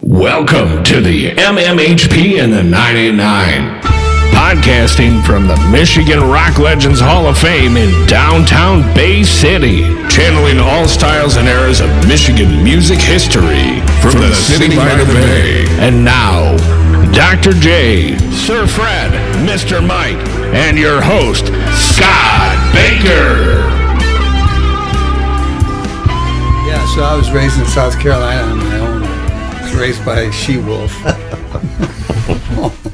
Welcome to the MMHP and the 989. Podcasting from the Michigan Rock Legends Hall of Fame in downtown Bay City. Channeling all styles and eras of Michigan music history. From the city by the bay. And now, Dr. J, Sir Fred, Mr. Mike, and your host, Scott Baker. Yeah, so I was raised in South Carolina on my own. I was raised by a she-wolf.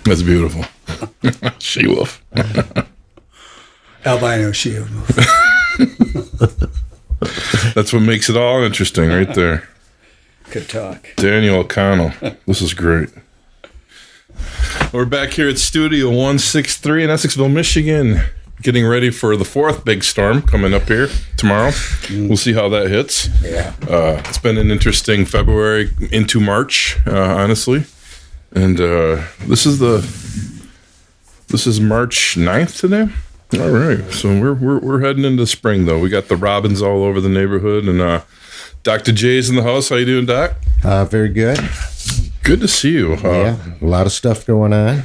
That's beautiful. She-wolf. Albino she-wolf. That's what makes it all interesting right there. Good talk. Daniel O'Connell. This is great. We're back here at Studio 163 in Essexville, Michigan. Getting ready for the fourth big storm coming up here tomorrow. We'll see how that hits. Yeah. It's been an interesting February into March, honestly. And this is March 9th today. All right. So we're heading into spring though. We got the robins all over the neighborhood, and Dr. J's in the house. How you doing, Doc? Very good. Good to see you. Yeah, a lot of stuff going on.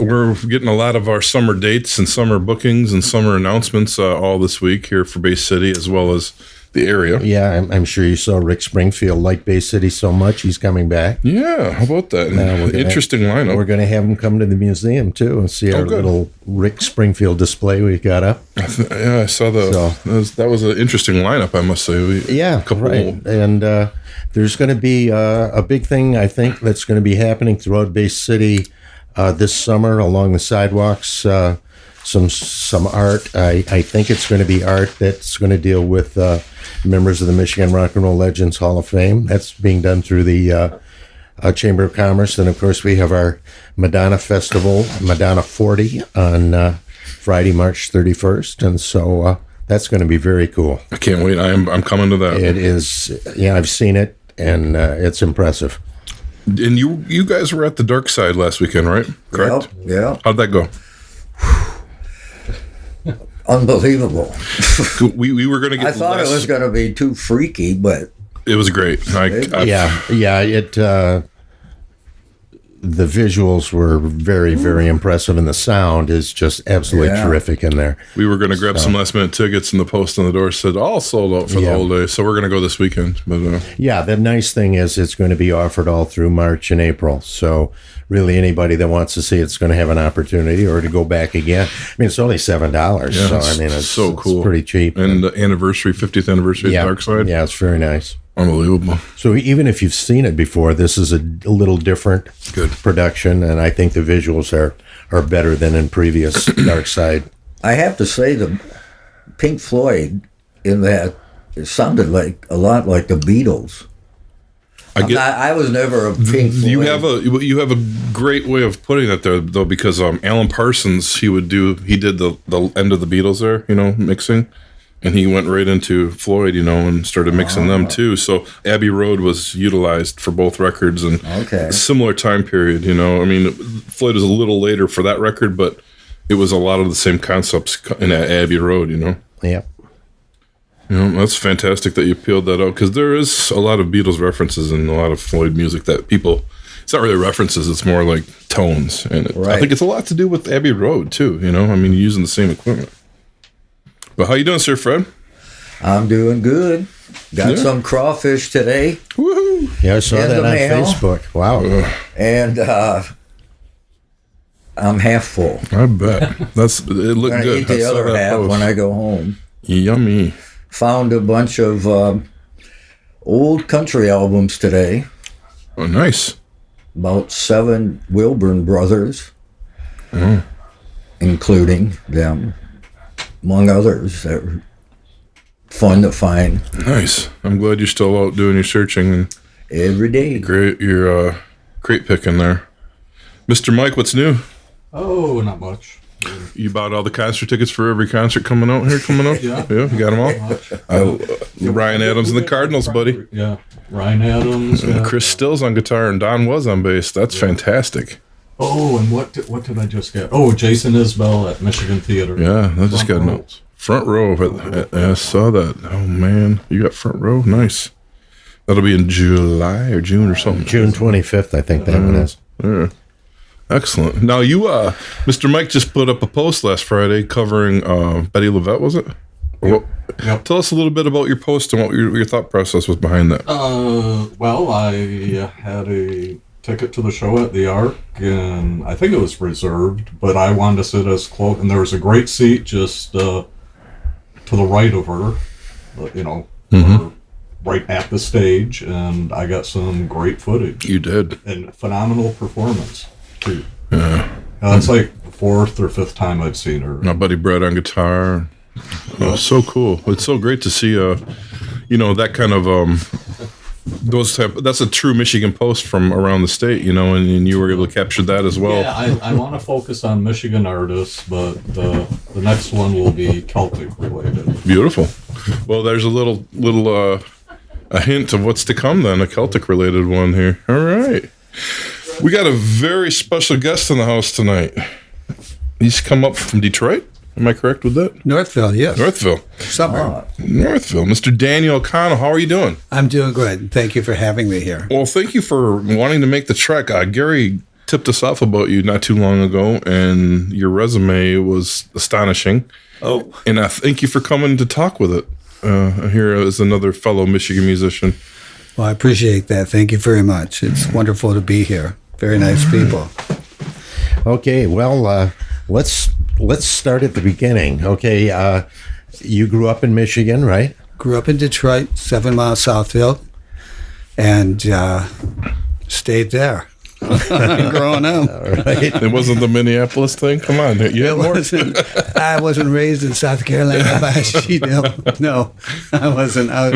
We're getting a lot of our summer dates and summer bookings and summer announcements all this week here for Bay City as well as the area. Yeah, I'm sure you saw Rick Springfield like Bay City so much he's coming back. Yeah, how about that? Interesting lineup. We're going to have him come to the museum too and see our little Rick Springfield display we got up. Yeah, I saw that was an interesting lineup, I must say. Right. And there's going to be a big thing, I think, that's going to be happening throughout Bay City this summer along the sidewalks. Some art. I think it's going to be art that's going to deal with members of the Michigan Rock and Roll Legends Hall of Fame. That's being done through the Chamber of Commerce. And, of course, we have our Madonna Festival, Madonna 40, on Friday, March 31st. And so that's going to be very cool. I can't wait. I'm coming to that. It is. Yeah, I've seen it, and it's impressive. And you guys were at the Dark Side last weekend, right? Correct? Yep, yeah. How'd that go? Unbelievable. We were going to get. I thought it was going to be too freaky, but it was great. The visuals were very, very impressive, and the sound is just absolutely terrific in there. We were going to grab some last minute tickets, and the post on the door said all sold out for the whole day. So we're going to go this weekend. But the nice thing is it's going to be offered all through March and April. So really, anybody that wants to see it's going to have an opportunity or to go back again. I mean, it's only $7. Yeah, so I mean, it's so cool, it's pretty cheap. And the 50th anniversary of Dark Side. Yeah, it's very nice. Unbelievable. So even if you've seen it before, this is a little different production, and I think the visuals are better than in previous Dark Side. I have to say the Pink Floyd in that, it sounded like a lot like the Beatles. I was never a Pink Floyd. You have a great way of putting it there, though, because Alan Parsons, he did the end of the Beatles there, mixing. And he went right into Floyd, and started mixing them too. So Abbey Road was utilized for both records and a similar time period, I mean, Floyd was a little later for that record, but it was a lot of the same concepts in Abbey Road, Yeah. That's fantastic that you peeled that out, because there is a lot of Beatles references and a lot of Floyd music that people, it's not really references, it's more like tones. And I think it's a lot to do with Abbey Road too, I mean, using the same equipment. Well, how you doing, Sir Fred? I'm doing good. Got some crawfish today. Woohoo! Yeah, I saw that on Facebook. Wow. And I'm half full. I bet. It looked I'm good. Eat the other half when I go home. Yummy. Found a bunch of old country albums today. Oh, nice. About 7 Wilburn brothers, including them. Among others that were fun to find. Nice. I'm glad you're still out doing your searching. And every day. Great. You're crate picking there. Mr. Mike, what's new? Oh, not much. You bought all the concert tickets for every concert coming up? Yeah, you got them all? Ryan Adams and the Cardinals, buddy. Yeah, Ryan Adams. Chris Stills on guitar and Don Was on bass. That's fantastic. Oh, and what did I just get? Oh, Jason Isbell at Michigan Theater. Yeah, I just got notes. Front row. I saw that. Oh, man. You got front row? Nice. That'll be in July or June or something. June 25th, I think that one is. Yeah. Excellent. Now you, Mr. Mike just put up a post last Friday covering Betty LaVette, was it? Yep. Tell us a little bit about your post and what your thought process was behind that. Well, I had a ticket to the show at the Arc, and I think it was reserved, but I wanted to sit as close, and there was a great seat just to the right of her, right at the stage, and I got some great footage. You did. And phenomenal performance, too. Yeah. That's like the fourth or fifth time I'd seen her. My buddy Brett on guitar. Oh, so cool. It's so great to see, that kind of, that's a true Michigan post from around the state, and you were able to capture that as well. Yeah, I want to focus on Michigan artists, but the next one will be Celtic related. Beautiful. Well, there's a little a hint of what's to come then, a Celtic related one here. All right. We got a very special guest in the house tonight. He's come up from Detroit. Am I correct with that? Northville, yes. Northville. Suburb. Northville. Mr. Daniel O'Connell, how are you doing? I'm doing good. Thank you for having me here. Well, thank you for wanting to make the trek. Gary tipped us off about you not too long ago, and your resume was astonishing. Oh. And I thank you for coming to talk with it. Here is another fellow Michigan musician. Well, I appreciate that. Thank you very much. It's wonderful to be here. Very nice people. Okay, well, let's start at the beginning. Okay, you grew up in Michigan, right? Grew up in Detroit, 7 miles Southfield, and stayed there. Growing up. All right. It wasn't the Minneapolis thing? Come on. You had more. I wasn't raised in South Carolina by a sheet hill. No, I wasn't. I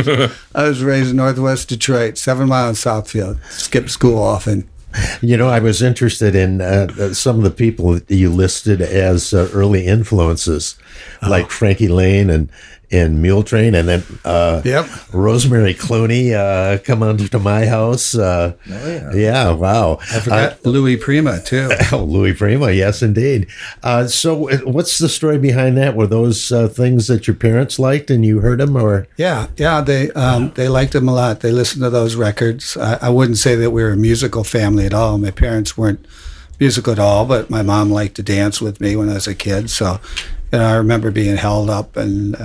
was raised in Northwest Detroit, 7 miles Southfield. Skipped school often. I was interested in some of the people that you listed as early influences, like Frankie Lane and Mule Train, and then Rosemary Clooney come on to my house. Yeah, wow. I forgot Louis Prima, too. Louis Prima, yes, indeed. So what's the story behind that? Were those things that your parents liked and you heard them? Or Yeah, they liked them a lot. They listened to those records. I wouldn't say that we were a musical family at all. My parents weren't musical at all, but my mom liked to dance with me when I was a kid. So, I remember being held up, and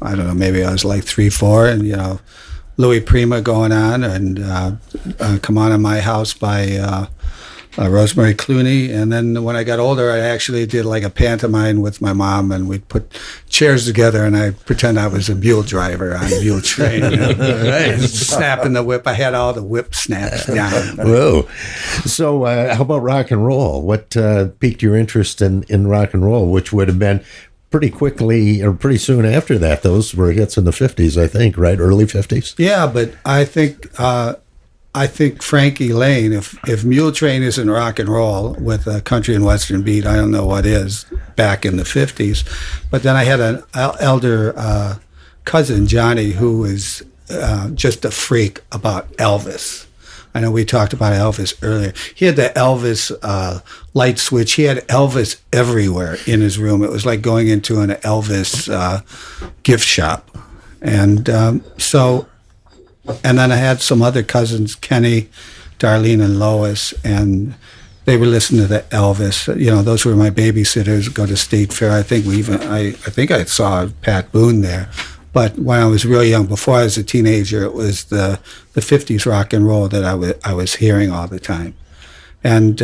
I don't know, maybe I was like 3, 4, and Louis Prima going on, and Come On in My House by Rosemary Clooney. And then when I got older, I actually did like a pantomime with my mom, and we'd put chairs together, and I pretend I was a mule driver on a mule train, right? Snapping the whip. I had all the whip snaps down. Whoa! So how about rock and roll? What piqued your interest in rock and roll, which would have been pretty quickly or pretty soon after that? Those were hits in the 50s, I think, right? Early 50s? Yeah, but I think Frankie Lane, if Mule Train isn't rock and roll with a country and western beat, I don't know what is back in the 50s. But then I had an elder cousin, Johnny, who was just a freak about Elvis. I know we talked about Elvis earlier. He had the Elvis light switch. He had Elvis everywhere in his room. It was like going into an Elvis gift shop. And and then I had some other cousins, Kenny, Darlene, and Lois, and they were listening to the Elvis. Those were my babysitters. Go to State Fair. I think I saw Pat Boone there. But when I was real young, before I was a teenager, it was the 50s rock and roll that I was hearing all the time, and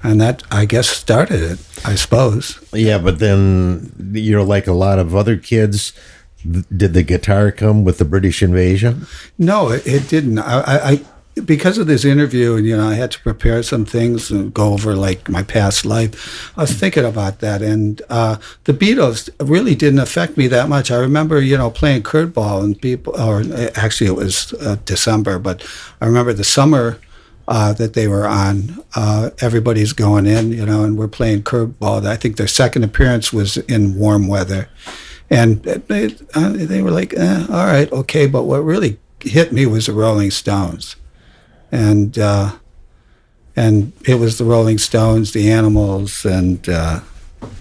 that, I guess, started it, I suppose. Yeah, but then you're like a lot of other kids. Did the guitar come with the British invasion? No, it didn't. I because of this interview, and I had to prepare some things and go over like my past life. I was thinking about that, and the Beatles really didn't affect me that much. I remember, playing curveball, and people, or actually it was December, but I remember the summer that they were on. Everybody's going in, and we're playing curveball. I think their second appearance was in warm weather. And they were like, all right, okay. But what really hit me was the Rolling Stones. And it was the Rolling Stones, the Animals, and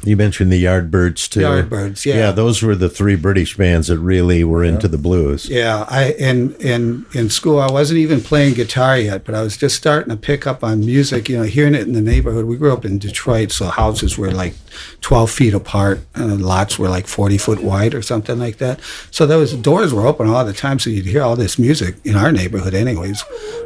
You mentioned the Yardbirds too. Yardbirds, yeah. Yeah, those were the three British bands that really were into the blues. Yeah, in school I wasn't even playing guitar yet, but I was just starting to pick up on music, hearing it in the neighborhood. We grew up in Detroit, so houses were like 12 feet apart and lots were like 40 foot wide or something like that. So doors were open all the time, so you'd hear all this music in our neighborhood anyways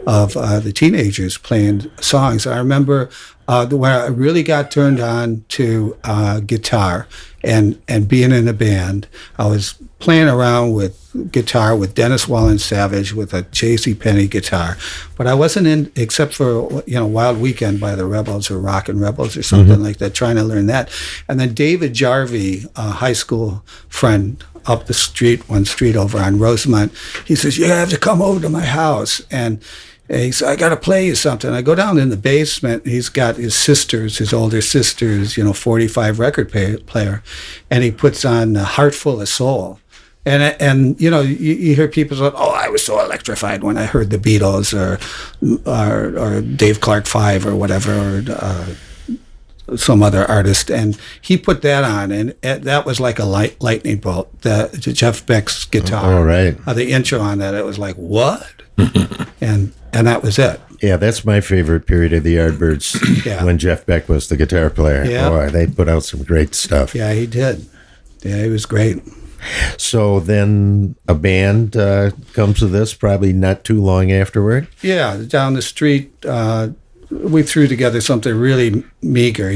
of the teenagers playing songs. I remember when I really got turned on to guitar and being in a band, I was playing around with guitar with Dennis Wallen Savage with a J.C. Penney guitar, but I wasn't in except for Wild Weekend by the Rebels or Rockin' Rebels or something like that, trying to learn that. And then David Jarvie, a high school friend up the street, one street over on Rosemont, he says, "You have to come over to my house." And he said, "I got to play you something." I go down in the basement. He's got his older sisters, 45 record player, and he puts on Heart Full of Soul. And you hear people say, "Oh, I was so electrified when I heard the Beatles or Dave Clark 5 or whatever, or some other artist." And he put that on, and that was like a lightning bolt. The Jeff Beck's guitar, all right, the intro on that, it was like, what? And that was it. Yeah, that's my favorite period of the Yardbirds, when Jeff Beck was the guitar player. Yeah. Boy, they put out some great stuff. Yeah, he did. Yeah, he was great. So then a band comes to this probably not too long afterward? Yeah, down the street, we threw together something really meager,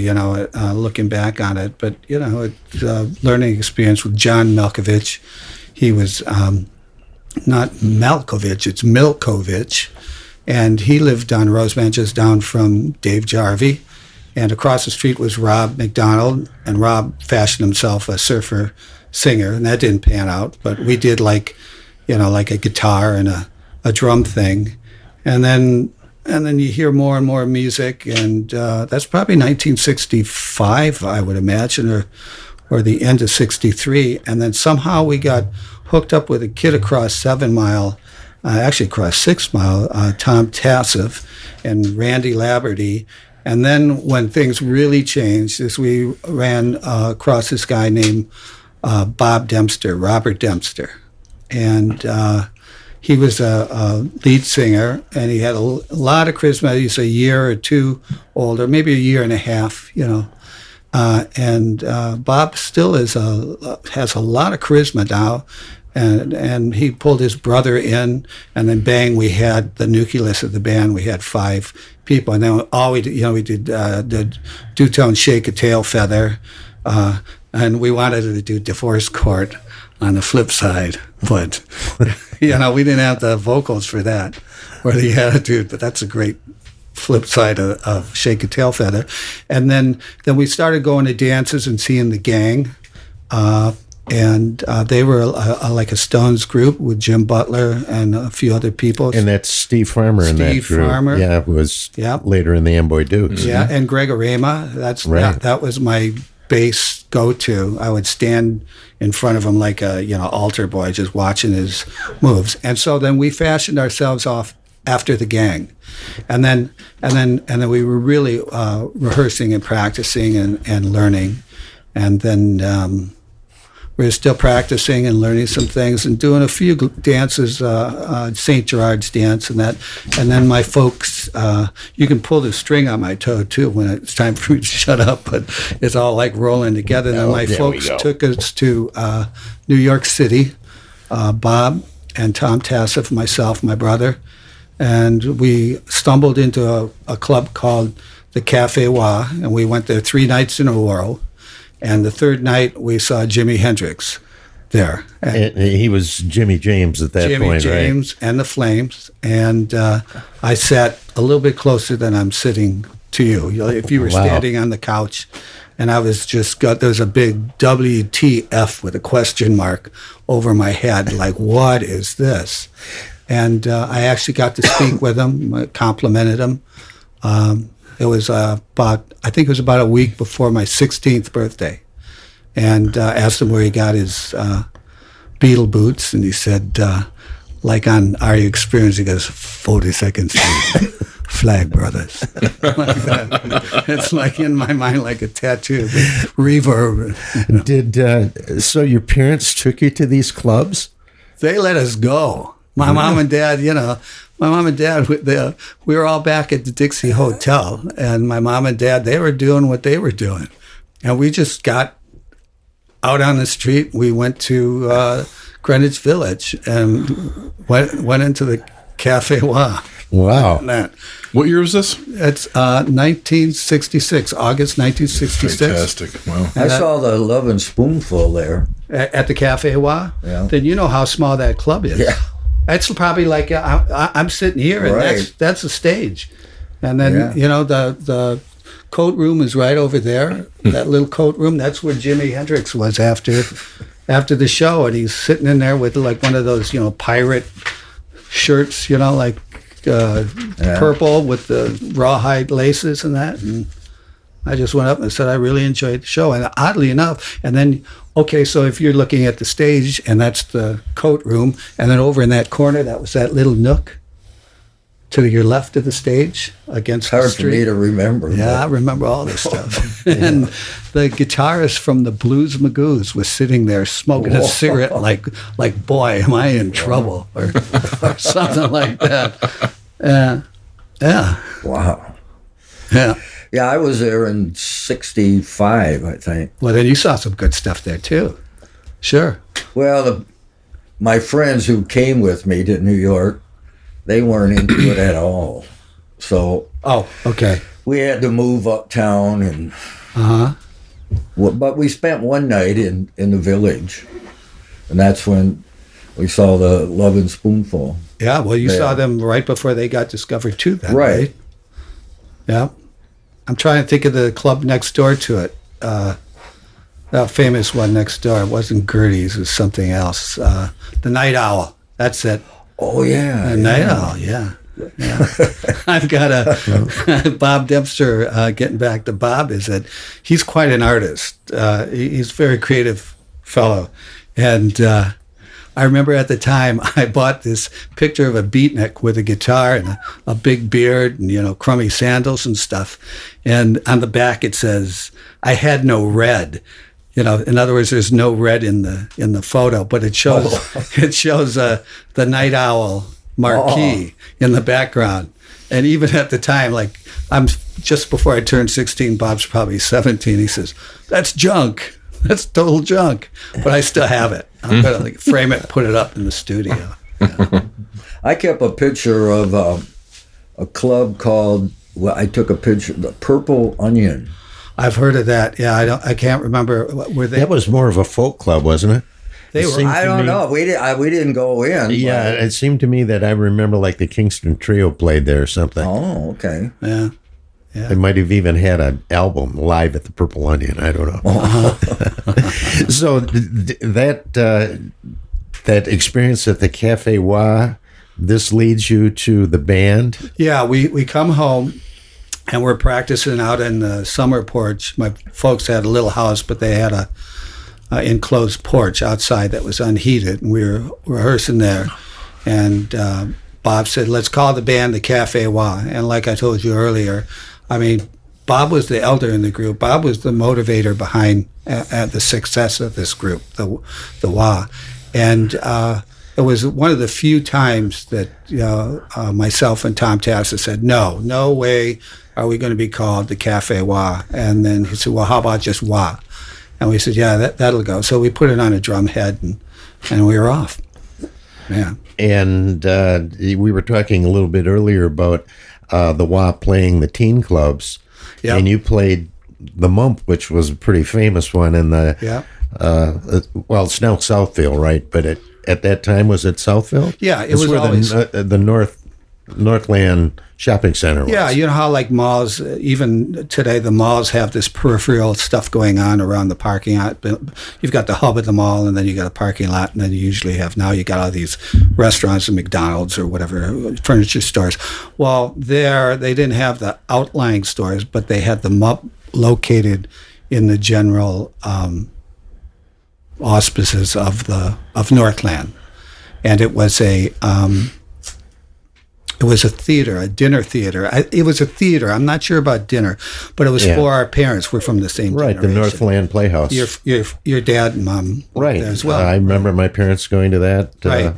looking back on it. But, it's a learning experience with John Malkovich. He was not Malkovich, it's Milkovich. And he lived on Rosemont, just down from Dave Jarvie. And across the street was Rob McDonald. And Rob fashioned himself a surfer singer, and that didn't pan out. But we did like a guitar and a drum thing. And then you hear more and more music. And that's probably 1965, I would imagine, or the end of 63. And then somehow we got hooked up with a kid across 7 Mile, actually across 6 Mile, Tom Tassif and Randy Laberty. And then when things really changed is we ran across this guy named Robert Dempster. And he was a lead singer, and he had a lot of charisma. He's a year or two older, maybe a year and a half, and Bob still has a lot of charisma now, and he pulled his brother in, and then bang, we had the nucleus of the band. We had 5 people, and then we did the Two-Tone Shake a Tail Feather, and we wanted to do Divorce Court on the flip side, but we didn't have the vocals for that or the attitude. But that's a great flip side of Shake a Tail Feather. And then we started going to dances and seeing the Gang, and they were like a Stones group with Jim Butler and a few other people. And that's Steve Farmer in that group. Steve Farmer. Yeah, it was later in the Amboy Dukes. Yeah, and Greg Arema. That's right. That was my bass go-to. I would stand in front of him like a altar boy, just watching his moves. And so then we fashioned ourselves off after the Gang, and then we were really rehearsing and practicing and learning, and then we were still practicing and learning some things and doing a few dances, St. Gerard's dance and that. And then my folks, you can pull the string on my toe too when it's time for me to shut up, but it's all like rolling together. And then my folks took us to New York City, Bob and Tom Tassif, myself, my brother, and we stumbled into a club called the Cafe Wa, and we went there 3 nights in a row. And the 3rd night, we saw Jimi Hendrix there. And he was Jimmy James at that point, right? Jimmy James and the Flames. And I sat a little bit closer than I'm sitting to you. If you were standing on the couch, and I was there's a big WTF with a question mark over my head, like, what is this? And I actually got to speak with him, complimented him. It was about a week before my 16th birthday, and asked him where he got his Beatle boots, and he said, like on Are You Experienced? He goes, 42nd Street. Flag Brothers. Like that. It's like in my mind like a tattoo, reverb. You know. So your parents took you to these clubs? They let us go. My mom and dad, we were all back at the Dixie Hotel, and my mom and dad, they were doing what they were doing. And we just got out on the street. We went to Greenwich Village and went into the Cafe Wa. Wow. What year was this? It's 1966, August 1966. Fantastic. Wow. I saw the Love and Spoonful there. At the Cafe Wa? Yeah. Then you know how small that club is. Yeah. That's probably like, I'm sitting here, and Right. that's the stage. And then, Yeah. the coat room is right over there, that little coat room. That's where Jimi Hendrix was after the show, and he's sitting in there with like one of those, pirate shirts, like purple with the rawhide laces and that. And I just went up and said I really enjoyed the show. And oddly enough, and then, so if you're looking at the stage, and that's the coat room, and then over in that corner, that was that little nook to your left of the stage against the Hard street. for me to remember. Yeah, I remember all this stuff. And the guitarist from the Blues Magoos was sitting there smoking a cigarette like, boy, am I in trouble, or something like that. Yeah. Wow. Yeah. Yeah, I was there in 65, I think. Well, then you saw some good stuff there, too. Sure. Well, my friends who came with me to New York, they weren't into it at all. So Oh, okay. we had to move uptown, and but we spent one night in the Village, and that's when we saw the Love and Spoonful. Yeah, well, you saw them right before they got discovered, too, then, Right. right? Yeah. I'm trying to think of the club next door to it. That famous one next door. It wasn't Gertie's, it was something else. The Night Owl. That's it. Oh, yeah. The Night Owl, yeah. I've got a Bob Dempster, getting back to Bob, is that he's quite an artist. He's a very creative fellow. And I remember at the time I bought this picture of a beatnik with a guitar and a big beard and, crummy sandals and stuff. And on the back it says, I had no red. In other words, there's no red in the photo, but it shows the Night Owl marquee in the background. And even at the time, like I'm just before I turned 16, Bob's probably 17. He says, "That's junk. That's total junk." But I still have it. I'm gonna frame it, put it up in the studio. Yeah. I kept a picture of a club called, I took a picture, the Purple Onion. I've heard of that. Yeah, I can't remember. Were they? That was more of a folk club, wasn't it? They were. I don't know. We didn't go in. Yeah, but- it seemed to me that I remember like the Kingston Trio played there or something. Oh, okay. Yeah. They might have even had an album live at the Purple Onion. I don't know. So that experience at the Cafe Wa, this leads you to the band? Yeah, we come home and we're practicing out in the summer porch. My folks had a little house, but they had a enclosed porch outside that was unheated, and we were rehearsing there. And Bob said, "Let's call the band the Cafe Wa." And like I told you earlier, I mean, Bob was the elder in the group. Bob was the motivator behind the success of this group, the Wa. And it was one of the few times that myself and Tom Tassa said, no way are we going to be called the Cafe Wa. And then he said, well, how about just Wa? And we said, yeah, that'll go. So we put it on a drum head, and we were off. Yeah. And we were talking a little bit earlier about the Wa playing the teen clubs. Yep. And you played the Mump, which was a pretty famous one in the well, it's now Southfield, right? But at that time, was it Southfield? Yeah, it This was where always the Northland Shopping Center was. Yeah, you know how like malls, even today, the malls have this peripheral stuff going on around the parking lot. You've got the hub of the mall, and then you got a parking lot, and then you usually have, now you got all these restaurants and McDonald's or whatever, furniture stores. Well, there, they didn't have the outlying stores, but they had the MUP located in the general auspices of Northland. And it was It was a theater, a dinner theater. It was a theater. I'm not sure about dinner, but it was for our parents. We're from the same right, generation. the Northland Playhouse. Your dad and mom right there as well. I remember my parents going to that.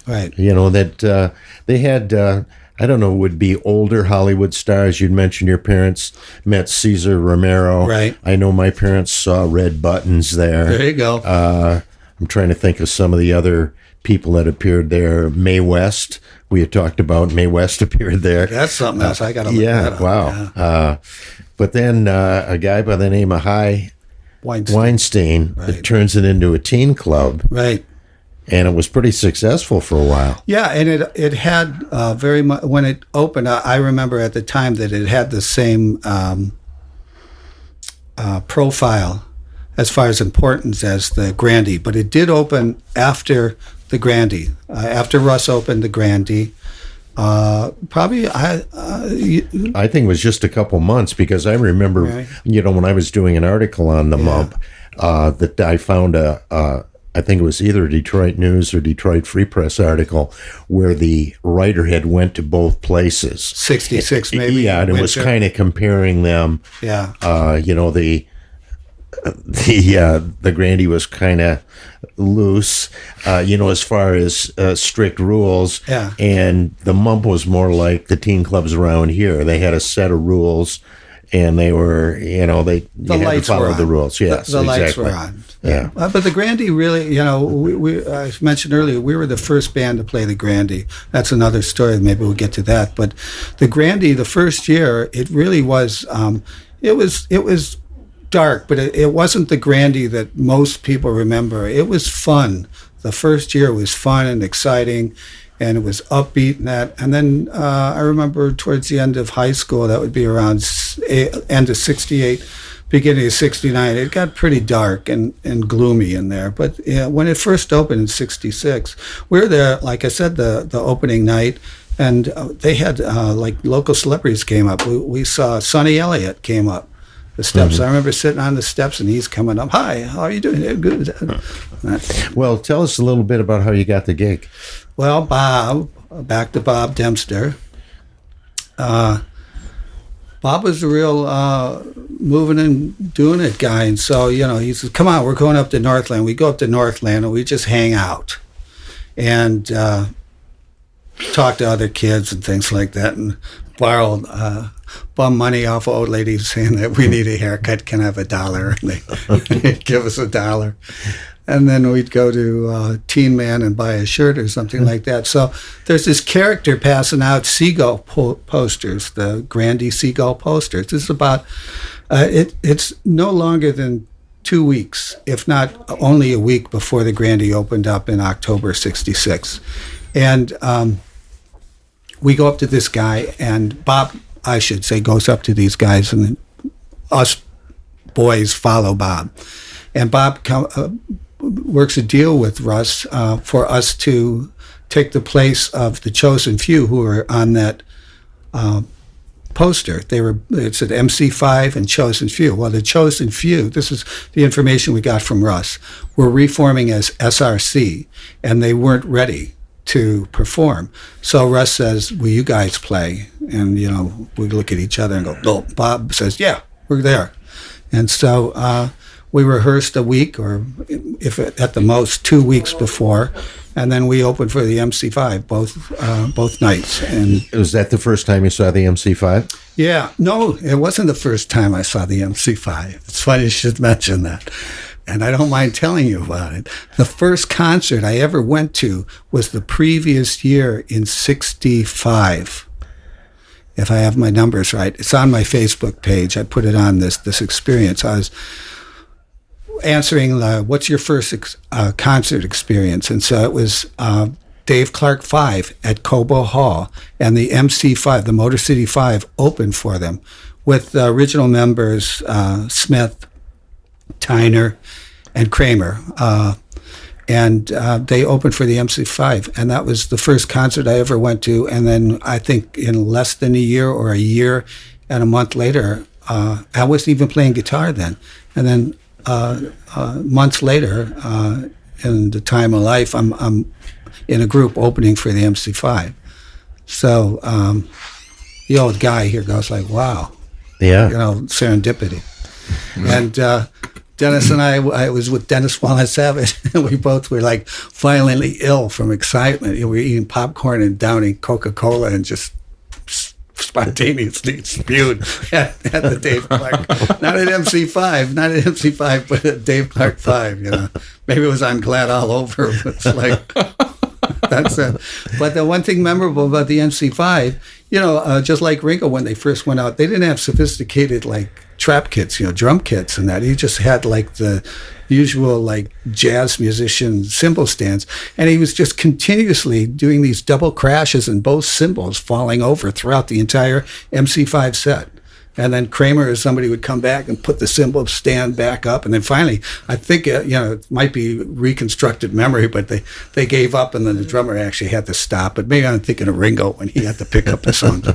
Right. You know, that they had, I don't know, would be older Hollywood stars. You'd mentioned your parents met Cesar Romero. Right. I know my parents saw Red Buttons there. There you go. I'm trying to think of some of the other people that appeared there. Mae West, we had talked about. Mae West appeared there. That's something else. I got to look that up. Wow. Yeah. But then a guy by the name of Weinstein Right. turns it into a teen club. Right. And it was pretty successul for a while. Yeah, and it had very much, when it opened, I remember at the time that it had the same profile as far as importance as the Grande, but it did open after the Grande. After Russ opened the Grande, probably I think it was just a couple months, because I remember, Right. When I was doing an article on the MUMP, that I found I think it was either a Detroit News or Detroit Free Press article where the writer had went to both places. 66 maybe. Yeah, and it was kind of comparing them. Yeah. The Grande was kind of loose, as far as strict rules. Yeah. And the MUMP was more like the teen clubs around here. They had a set of rules, and they were, you had to follow the rules. Yes, the lights exactly. were on. Yeah. But the Grande really, I mentioned earlier, we were the first band to play the Grande. That's another story. Maybe we'll get to that. But the Grande, the first year, it really was, it was dark, but it wasn't the Grande that most people remember. It was fun. The first year was fun and exciting, and it was upbeat and that. And then I remember towards the end of high school, that would be around end of 68, beginning of 69, it got pretty dark and gloomy in there. But when it first opened in 66, we were there, like I said, the opening night, and they had local celebrities came up. We saw Sonny Elliott came up the steps. I remember sitting on the steps, and he's coming up. Hi, how are you doing? Yeah, good. Well, tell us a little bit about how you got the gig. Well, back to Bob Dempster. Bob was a real moving and doing it guy. And so, he says, come on, we're going up to Northland. We go up to Northland and we just hang out and talk to other kids and things like that, and borrow bum money off of old ladies saying that we need a haircut, can I have $1? And they'd give us $1. And then we'd go to Teen Man and buy a shirt or something like that. So there's this character passing out seagull posters, the Grande seagull posters. This is about, it's no longer than 2 weeks, if not only a week before the Grande opened up in October 66. And we go up to this guy, and Bob, I should say, goes up to these guys, and us boys follow Bob. And Bob works a deal with Russ for us to take the place of the Chosen Few who were on that poster. It said MC5 and Chosen Few. Well, the Chosen Few, this is the information we got from Russ, were reforming as SRC, and they weren't ready to perform. So Russ says, will you guys play? And, we look at each other and go, no. Bob says, yeah, we're there. And so we rehearsed a week, or if at the most 2 weeks before, and then we opened for the MC5 both nights. And was that the first time you saw the MC5? Yeah, no, it wasn't the first time I saw the MC5. It's funny you should mention that, and I don't mind telling you about it. The first concert I ever went to was the previous year in 65. If I have my numbers right, it's on my Facebook page. I put it on this experience. I was answering what's your first concert experience, and so it was Dave Clark 5 at Cobo Hall, and the MC5, the Motor City 5, opened for them with the original members Smith, Tyner, and Kramer, and they opened for the MC5, and that was the first concert I ever went to. And then I think in less than a year or a year and a month later, I wasn't even playing guitar then, and then months later, in the time of life, I'm in a group opening for the MC5. So the old guy here goes like, wow, Yeah. serendipity. And Dennis and I was with Dennis Wallace Savage, and we both were like violently ill from excitement. We were eating popcorn and downing Coca-Cola and just spontaneously spewed at the Dave Clark. Not at MC5, but at Dave Clark 5, Maybe it was I'm Glad all over. It's like, that's it. But the one thing memorable about the MC5, just like Ringo, when they first went out, they didn't have sophisticated, like, trap kits, drum kits and that. He just had, like, the usual, like, jazz musician cymbal stands. And he was just continuously doing these double crashes and both cymbals falling over throughout the entire MC5 set. And then Kramer or somebody would come back and put the cymbal stand back up. And then finally, I think, it might be reconstructed memory, but they gave up, and then the drummer actually had to stop. But maybe I'm thinking of Ringo when he had to pick up the songs.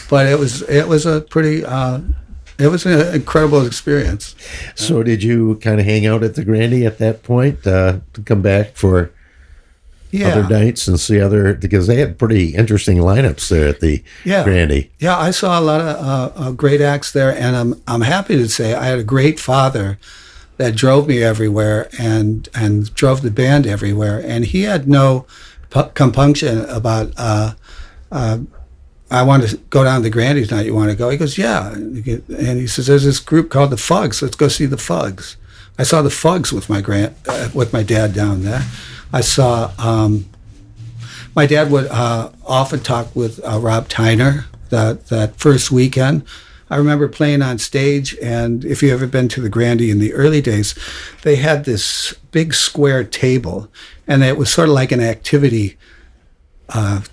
But it was a pretty, it was an incredible experience. So did you kind of hang out at the Grande at that point to come back for other nights and see because they had pretty interesting lineups there at the Grande. Yeah, I saw a lot of great acts there, and I'm happy to say I had a great father that drove me everywhere and drove the band everywhere, and he had no compunction about I want to go down to the Grande tonight. You want to go? He goes, yeah, and he says there's this group called the Fugs. Let's go see the Fugs. I saw the Fugs with my dad down there. I saw, my dad would often talk with Rob Tyner that first weekend. I remember playing on stage, and if you've ever been to the Grande in the early days, they had this big square table, and it was sort of like an activity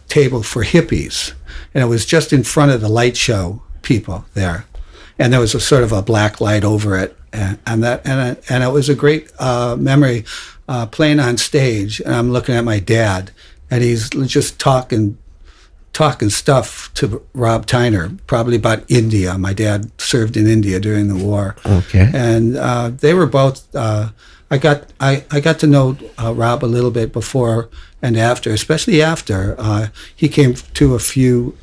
table for hippies. And it was just in front of the light show people there. And there was a sort of a black light over it. And it was a great memory playing on stage, and I'm looking at my dad, and he's just talking stuff to Rob Tyner, probably about India. My dad served in India during the war. Okay. And they were both. I got to know Rob a little bit before and after, especially after he came to a few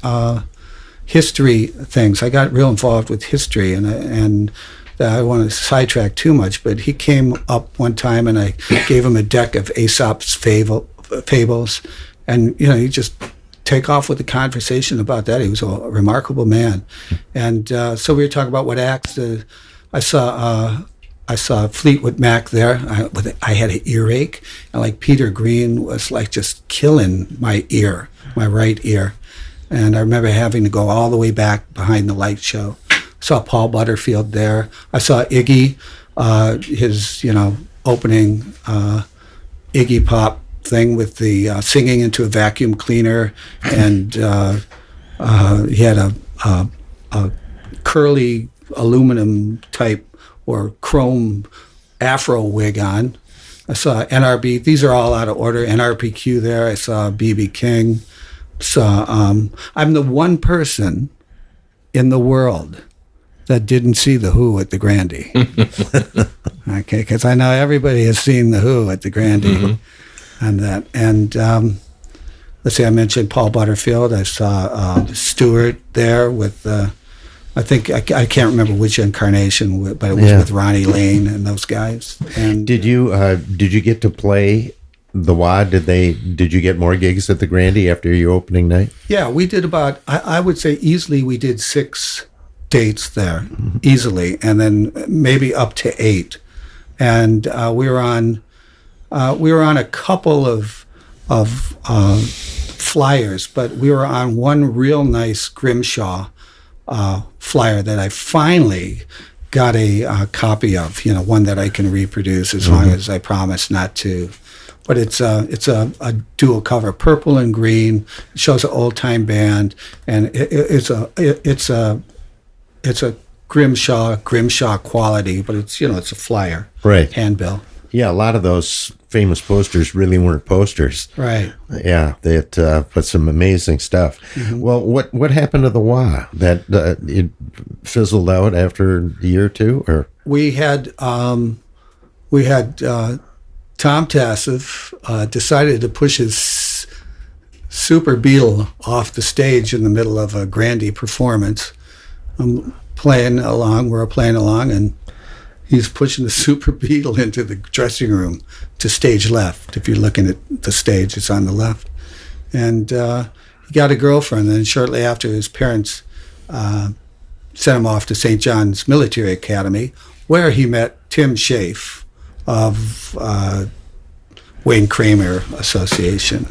history things. I got real involved with history, and I don't want to sidetrack too much, but he came up one time and I gave him a deck of Aesop's fables, and he just take off with the conversation about that. He was a remarkable man, and so we were talking about what acts. I saw Fleetwood Mac there. I had an earache, and like Peter Green was like just killing my right ear, and I remember having to go all the way back behind the light show. Saw Paul Butterfield there. I saw Iggy, his opening Iggy Pop thing with the singing into a vacuum cleaner, and he had a curly aluminum type or chrome afro wig on. I saw NRB. These are all out of order. NRPQ there. I saw BB King. I'm the one person in the world that didn't see the Who at the Grande. Okay, because I know everybody has seen the Who at the Grande, and that. And let's see, I mentioned Paul Butterfield. I saw Stewart there with. I think I can't remember which incarnation, but it was with Ronnie Lane and those guys. And did you get to play the WAD? Did you get more gigs at the Grande after your opening night? Yeah, we did about. I would say easily we did 6 dates there easily, and then maybe up to 8. And we were on a couple of flyers, but we were on one real nice Grimshaw flyer that I finally got a copy of. One that I can reproduce as long as I promise not to. But it's a dual cover, purple and green. It shows an old time band, and it's a Grimshaw quality, but it's a flyer, right? Handbill. Yeah, a lot of those famous posters really weren't posters, right? Yeah, that put some amazing stuff. Well, what happened to the Wah? That it fizzled out after a year or two, or we had Tom Tassif decided to push his Super Beetle off the stage in the middle of a Grande performance. I'm playing along, we're playing along, and he's pushing the Super Beetle into the dressing room to stage left. If you're looking at the stage, it's on the left. And he got a girlfriend, and shortly after, his parents sent him off to St. John's Military Academy, where he met Tim Schaaf of Wayne Kramer Association.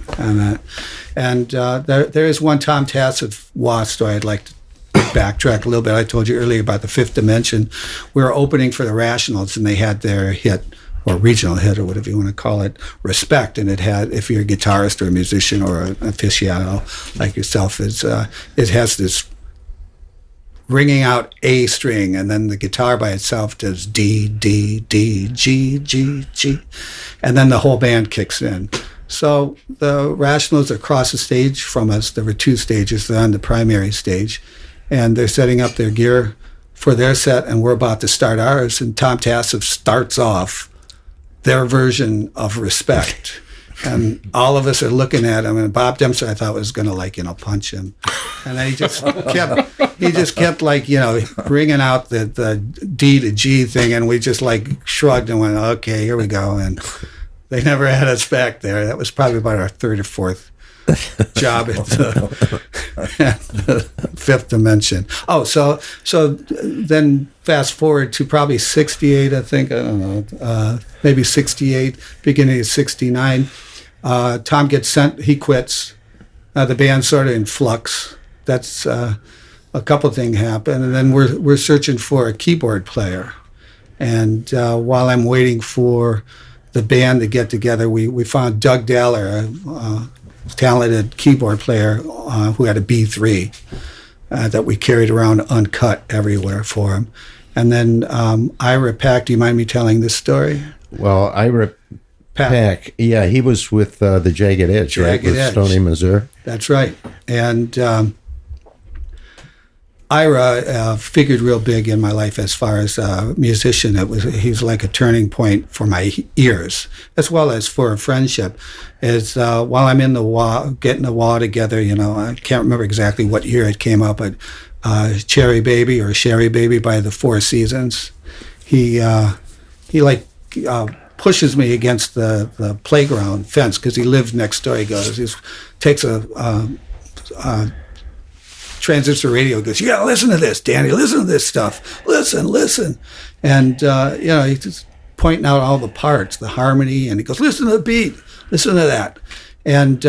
And there is one Tom Tassett Wah story I'd like to backtrack a little bit. I told you earlier about the Fifth Dimension. We were opening for the Rationals, and they had their hit, or regional hit, or whatever you want to call it, Respect. And it had, if you're a guitarist or a musician or an aficionado like yourself, it has this ringing out A string, and then the guitar by itself does D, D, D, G, G, G, and then the whole band kicks in. So the Rationals are across the stage from us. There were two stages. They're on the primary stage, and they're setting up their gear for their set, and we're about to start ours, and Tom Tassett starts off their version of Respect. And all of us are looking at him, and Bob Dempster, I thought, was going to, punch him. And he just kept bringing out the D to G thing, and we just shrugged and went, okay, here we go. And they never had us back there. That was probably about our third or fourth job at the Fifth Dimension. Oh, so then fast forward to probably 68, I think, I don't know, maybe 68, beginning of 69. Tom gets sent, he quits. The band's sort of in flux. That's a couple things happen, and then we're searching for a keyboard player. And while I'm waiting for the band to get together, we found Doug Daller, a talented keyboard player who had a B3 that we carried around uncut everywhere for him. And then Ira Pack, do you mind me telling this story? Well, Ira Pack, yeah, he was with the Jagged Edge, right? With Stony, Missouri. That's right. And Ira figured real big in my life as far as a musician. He was like a turning point for my ears, as well as for a friendship. While I'm in the Wah, getting the Wah together, I can't remember exactly what year it came out, but Cherry Baby or Sherry Baby by the Four Seasons, he pushes me against the playground fence because he lived next door. He takes a transistor radio, goes, you gotta listen to this, Danny, listen to this stuff, listen. And he's just pointing out all the parts, the harmony, and he goes, listen to the beat, listen to that. And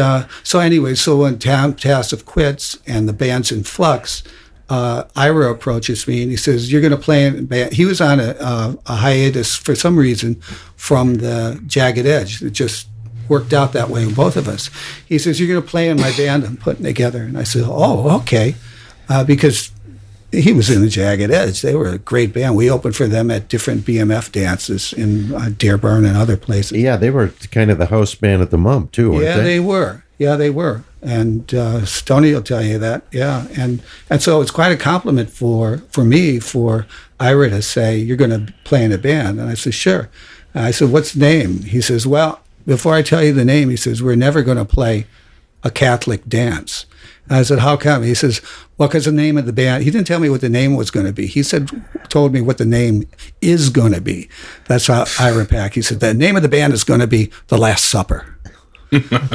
so when Tom Tassett quits and the band's in flux, Ira approaches me and he says, you're going to play in band. He was on a hiatus for some reason from the Jagged Edge. It just worked out that way with both of us. He says, you're going to play in my band I'm putting together. And I said, oh, okay. Because he was in the Jagged Edge. They were a great band. We opened for them at different BMF dances in Dearborn and other places. Yeah, they were kind of the house band at the Mump, too, weren't they? Yeah, they were. And Stoney will tell you that, yeah. And so it's quite a compliment for me, for Ira to say, you're going to play in a band. And I said, sure. And I said, what's the name? He says, well, before I tell you the name, he says, we're never going to play a Catholic dance. And I said, how come? He says, well, because the name of the band, he didn't tell me what the name was going to be. He told me what the name is going to be. That's how Ira Pack, he said, the name of the band is going to be The Last Supper.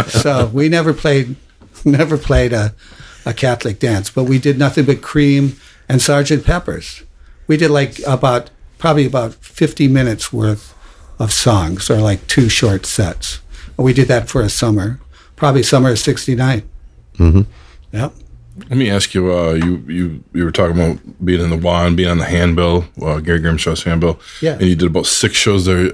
So we never played a Catholic dance, but we did nothing but Cream and Sgt. Pepper's. We did probably about 50 minutes worth of songs, or like 2 short sets. We did that for a summer, probably summer of '69. Mm-hmm. Yep. Let me ask you, you were talking about being in the Wah and being on the handbill, Gary Grimshaw's handbill. Yeah. And you did about 6 shows there.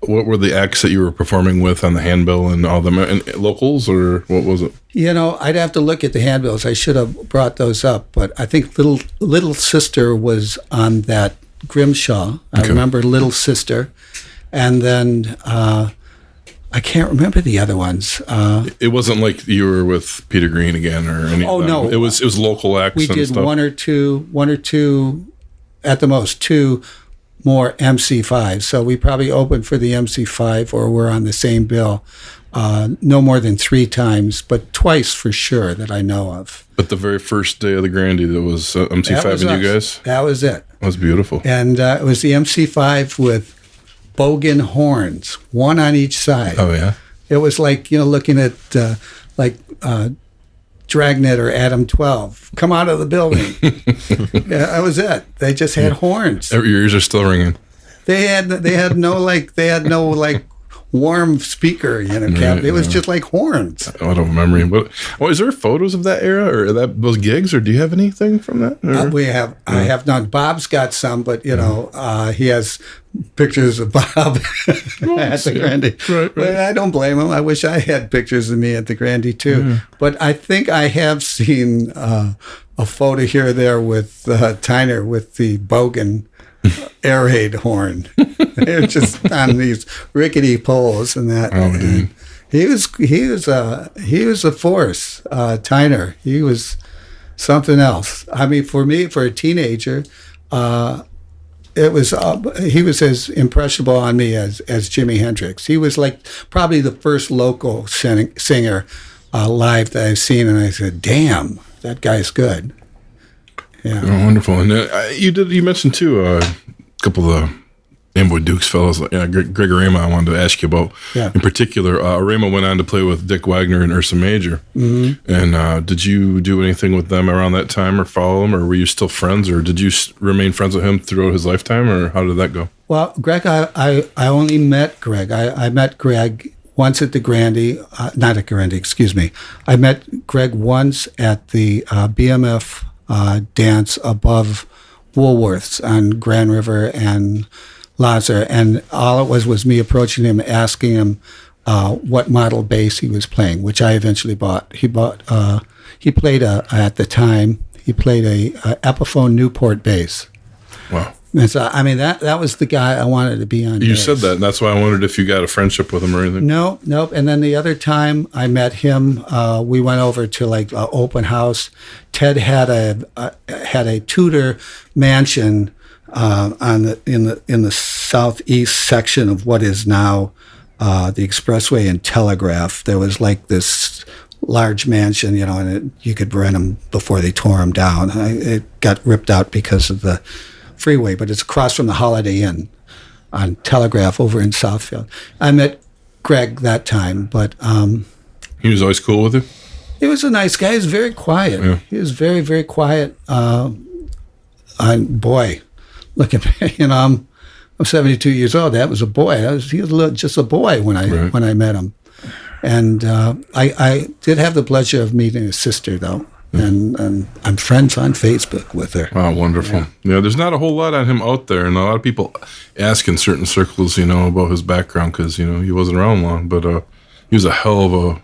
What were the acts that you were performing with on the handbill and all them? And locals, or what was it? I'd have to look at the handbills. I should have brought those up, but I think Little Sister was on that Grimshaw. I remember Little Sister. And then I can't remember the other ones. It wasn't like you were with Peter Green again or anything. Oh, no. It was local acts and stuff. We did one or two, at the most 2 more MC5. So we probably opened for the MC5, or we're on the same bill. no more than 3 times, but twice for sure that I know of. But the very first day of the Grande, that was MC5 and you guys? That was it. That was beautiful. And it was the MC5 with bogan horns, one on each side. Oh, yeah? It was like, looking at Dragnet or Adam 12. Come out of the building. Yeah, that was it. They just had horns. Your ears are still ringing. They had no warm speaker, cap. It was just like horns. I don't remember. But is there photos of that era or those gigs, or do you have anything from that? I have not. Bob's got some, but he has pictures of Bob at the Grande. Right. But I don't blame him. I wish I had pictures of me at the Grande too. Yeah. But I think I have seen a photo here or there with Tyner with the bogan air raid horn. They're just on these rickety poles and that. Oh, dude. He was a force. Tyner. He was something else. I mean, for me, for a teenager, he was as impressionable on me as Jimi Hendrix. He was like probably the first local singer live that I've seen, and I said, "Damn, that guy's good." Yeah, oh, wonderful. And you mentioned too a couple of Amboy Dukes fellows, Greg Arema, I wanted to ask you about. Yeah. In particular, Arema went on to play with Dick Wagner and Ursa Major. Mm-hmm. And did you do anything with them around that time, or follow him, or were you still friends, or did you remain friends with him throughout his lifetime, or how did that go? Well, Greg, I only met Greg. I met Greg once at the Grande, not at Grande, excuse me. I met Greg once at the BMF dance above Woolworths on Grand River and Lazar, and all it was me approaching him, asking him what model bass he was playing, which I eventually bought. He played at the time a Epiphone Newport bass. Wow. And so, I mean, that was the guy I wanted to be on. You bass. said that, and that's why I wondered if you got a friendship with him or anything. Nope. And then the other time I met him, we went over to like an open house. Ted had a Tudor mansion in the southeast section of what is now the Expressway and Telegraph. There was like this large mansion, and you could rent them before they tore them down. It got ripped out because of the freeway, but it's across from the Holiday Inn on Telegraph over in Southfield. I met Greg that time, but he was always cool with you? He was a nice guy. He was very quiet. Yeah. He was very, very quiet. Boy, look at me. I'm 72 years old. That was a boy. He was just a boy when I met him. And I did have the pleasure of meeting his sister, though. And I'm friends on Facebook with her. Wow, wonderful. Yeah, there's not a whole lot on him out there, and a lot of people ask in certain circles, about his background because, he wasn't around long, but he was a hell of a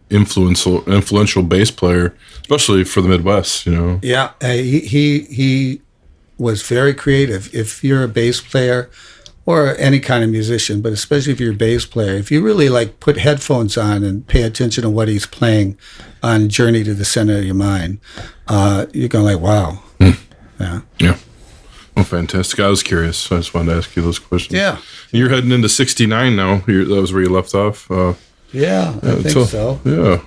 influential bass player, especially for the Midwest, Yeah, he was very creative. If you're a bass player or any kind of musician, but especially if you're a bass player, if you really put headphones on and pay attention to what he's playing on Journey to the Center of Your Mind, you're going wow. Yeah. Yeah. Well, fantastic. I was curious, so I just wanted to ask you those questions. Yeah. You're heading into 69 now. That was where you left off. Yeah, I think so. Yeah.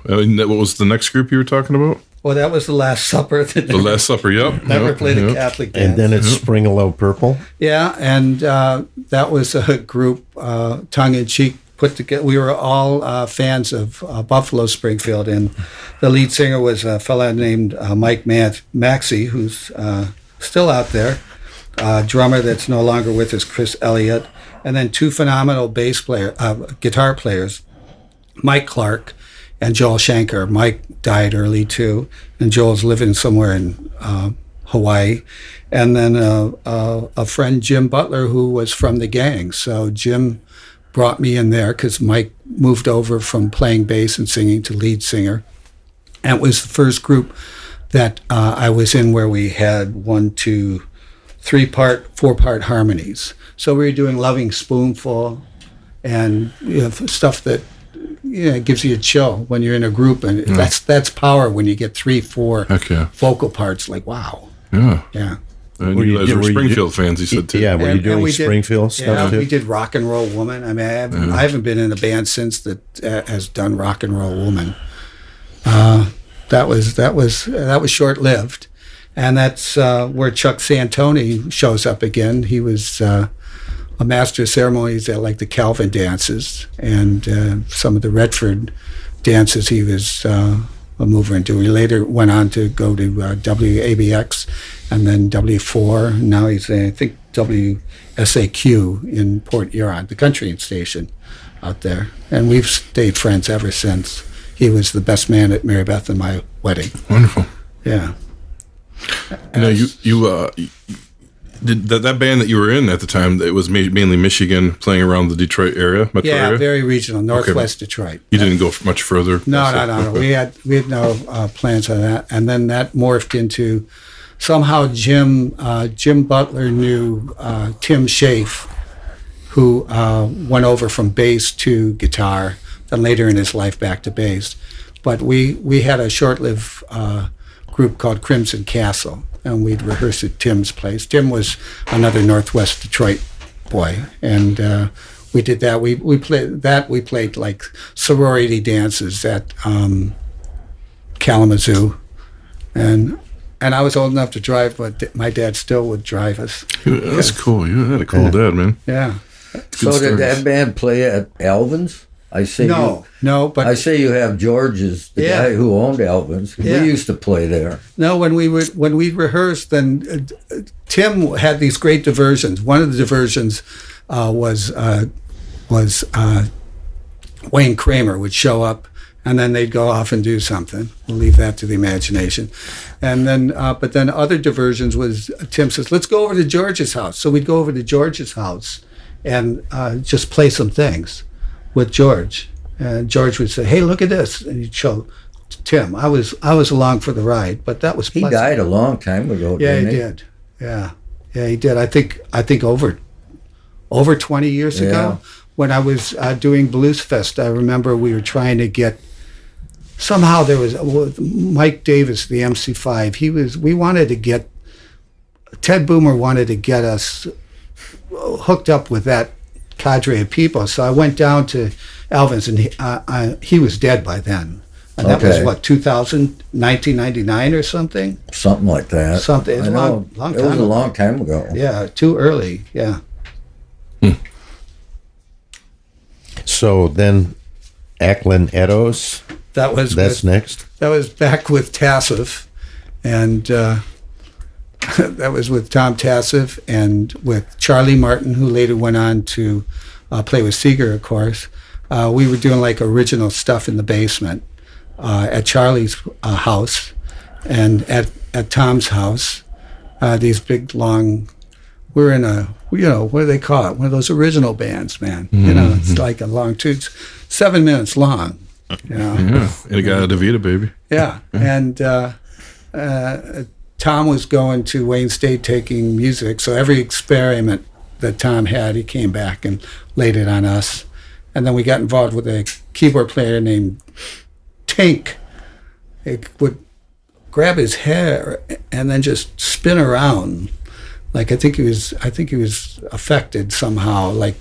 What was the next group you were talking about? Well, that was the Last Supper. The Last Supper, yep. Never played a Catholic dance. And then it's Spring Low Purple. Yeah, and that was a group, tongue-in-cheek, put together. We were all fans of Buffalo Springfield, and the lead singer was a fellow named Mike Maxey, who's still out there. Drummer that's no longer with us, Chris Elliott, and then 2 phenomenal guitar players, Mike Clark and Joel Shanker. Mike died early too, and Joel's living somewhere in Hawaii. And then a friend, Jim Butler, who was from the gang. So Jim brought me in there because Mike moved over from playing bass and singing to lead singer. And it was the first group that I was in where we had 1, 2, 3-part, 4-part harmonies. So we were doing Loving Spoonful and stuff that it gives you a chill when you're in a group, and that's power when you get 3, 4 vocal parts. Wow. Yeah. Yeah. And you guys were Springfield fans, he said, too. Yeah, were you doing Springfield stuff, too? We did Rock and Roll Woman. I mean, I haven't been in a band since that has done Rock and Roll Woman. That was short-lived. And that's where Chuck Santoni shows up again. He was a master of ceremonies at like the Calvin dances and some of the Redford dances he was a mover into. He later went on to go to WABX and then W4. And now he's, I think, WSAQ in Port Huron, the country station out there. And we've stayed friends ever since. He was the best man at Mary Beth and my wedding. Wonderful. Yeah. You know, you did that band that you were in at the time. It was mainly Michigan, playing around the Detroit area, metro area. Yeah, very regional, northwest Detroit. You didn't go much further. No. We had no plans on that, and then that morphed into somehow Jim Butler knew Tim Schaaf, who went over from bass to guitar, then later in his life back to bass. But we had a short-lived group called Crimson Castle, and we'd rehearse at Tim's place. Tim was another Northwest Detroit boy, and we did that. We played like sorority dances at Kalamazoo, and I was old enough to drive, but my dad still would drive us. That's cool. You had a cool dad, man. Yeah. So did that band play at Alvin's? I say no, but I say you have George's, the guy who owned Alvin's. Yeah. We used to play there. No, when we rehearsed, then Tim had these great diversions. One of the diversions was Wayne Kramer would show up, and then they'd go off and do something. We'll leave that to the imagination. And then, but then other diversions was Tim says, "Let's go over to George's house." So we'd go over to George's house and just play some things with George. And George would say, "Hey, look at this," and he'd show Tim. I was along for the ride, but that was he died a long time ago. Yeah, didn't he did. Yeah, he did. I think over 20 years ago, when I was doing Blues Fest, I remember we were trying to get. Somehow there was Mike Davis, the MC5. We wanted to get. Ted Boomer wanted to get us hooked up with that cadre of people. So I went down to Alvin's, and he was dead by then. And that was what, 1999 or something? Something like that. Something. It was a long time ago. Yeah, too early. Yeah. So then, Ackland Edos. That's next. That was back with Tassif, and that was with Tom Tassif and with Charlie Martin, who later went on to play with Seger, of course. We were doing like original stuff in the basement at Charlie's house and at Tom's house. These big, long... We're in a, what do they call it? One of those original bands, man. Mm-hmm. It's like a long 7 minutes long. Yeah, and it got a DeVita, baby. Yeah, and Tom was going to Wayne State taking music, so every experiment that Tom had, he came back and laid it on us. And then we got involved with a keyboard player named Tink. He would grab his hair and then just spin around. Like I think he was affected somehow, like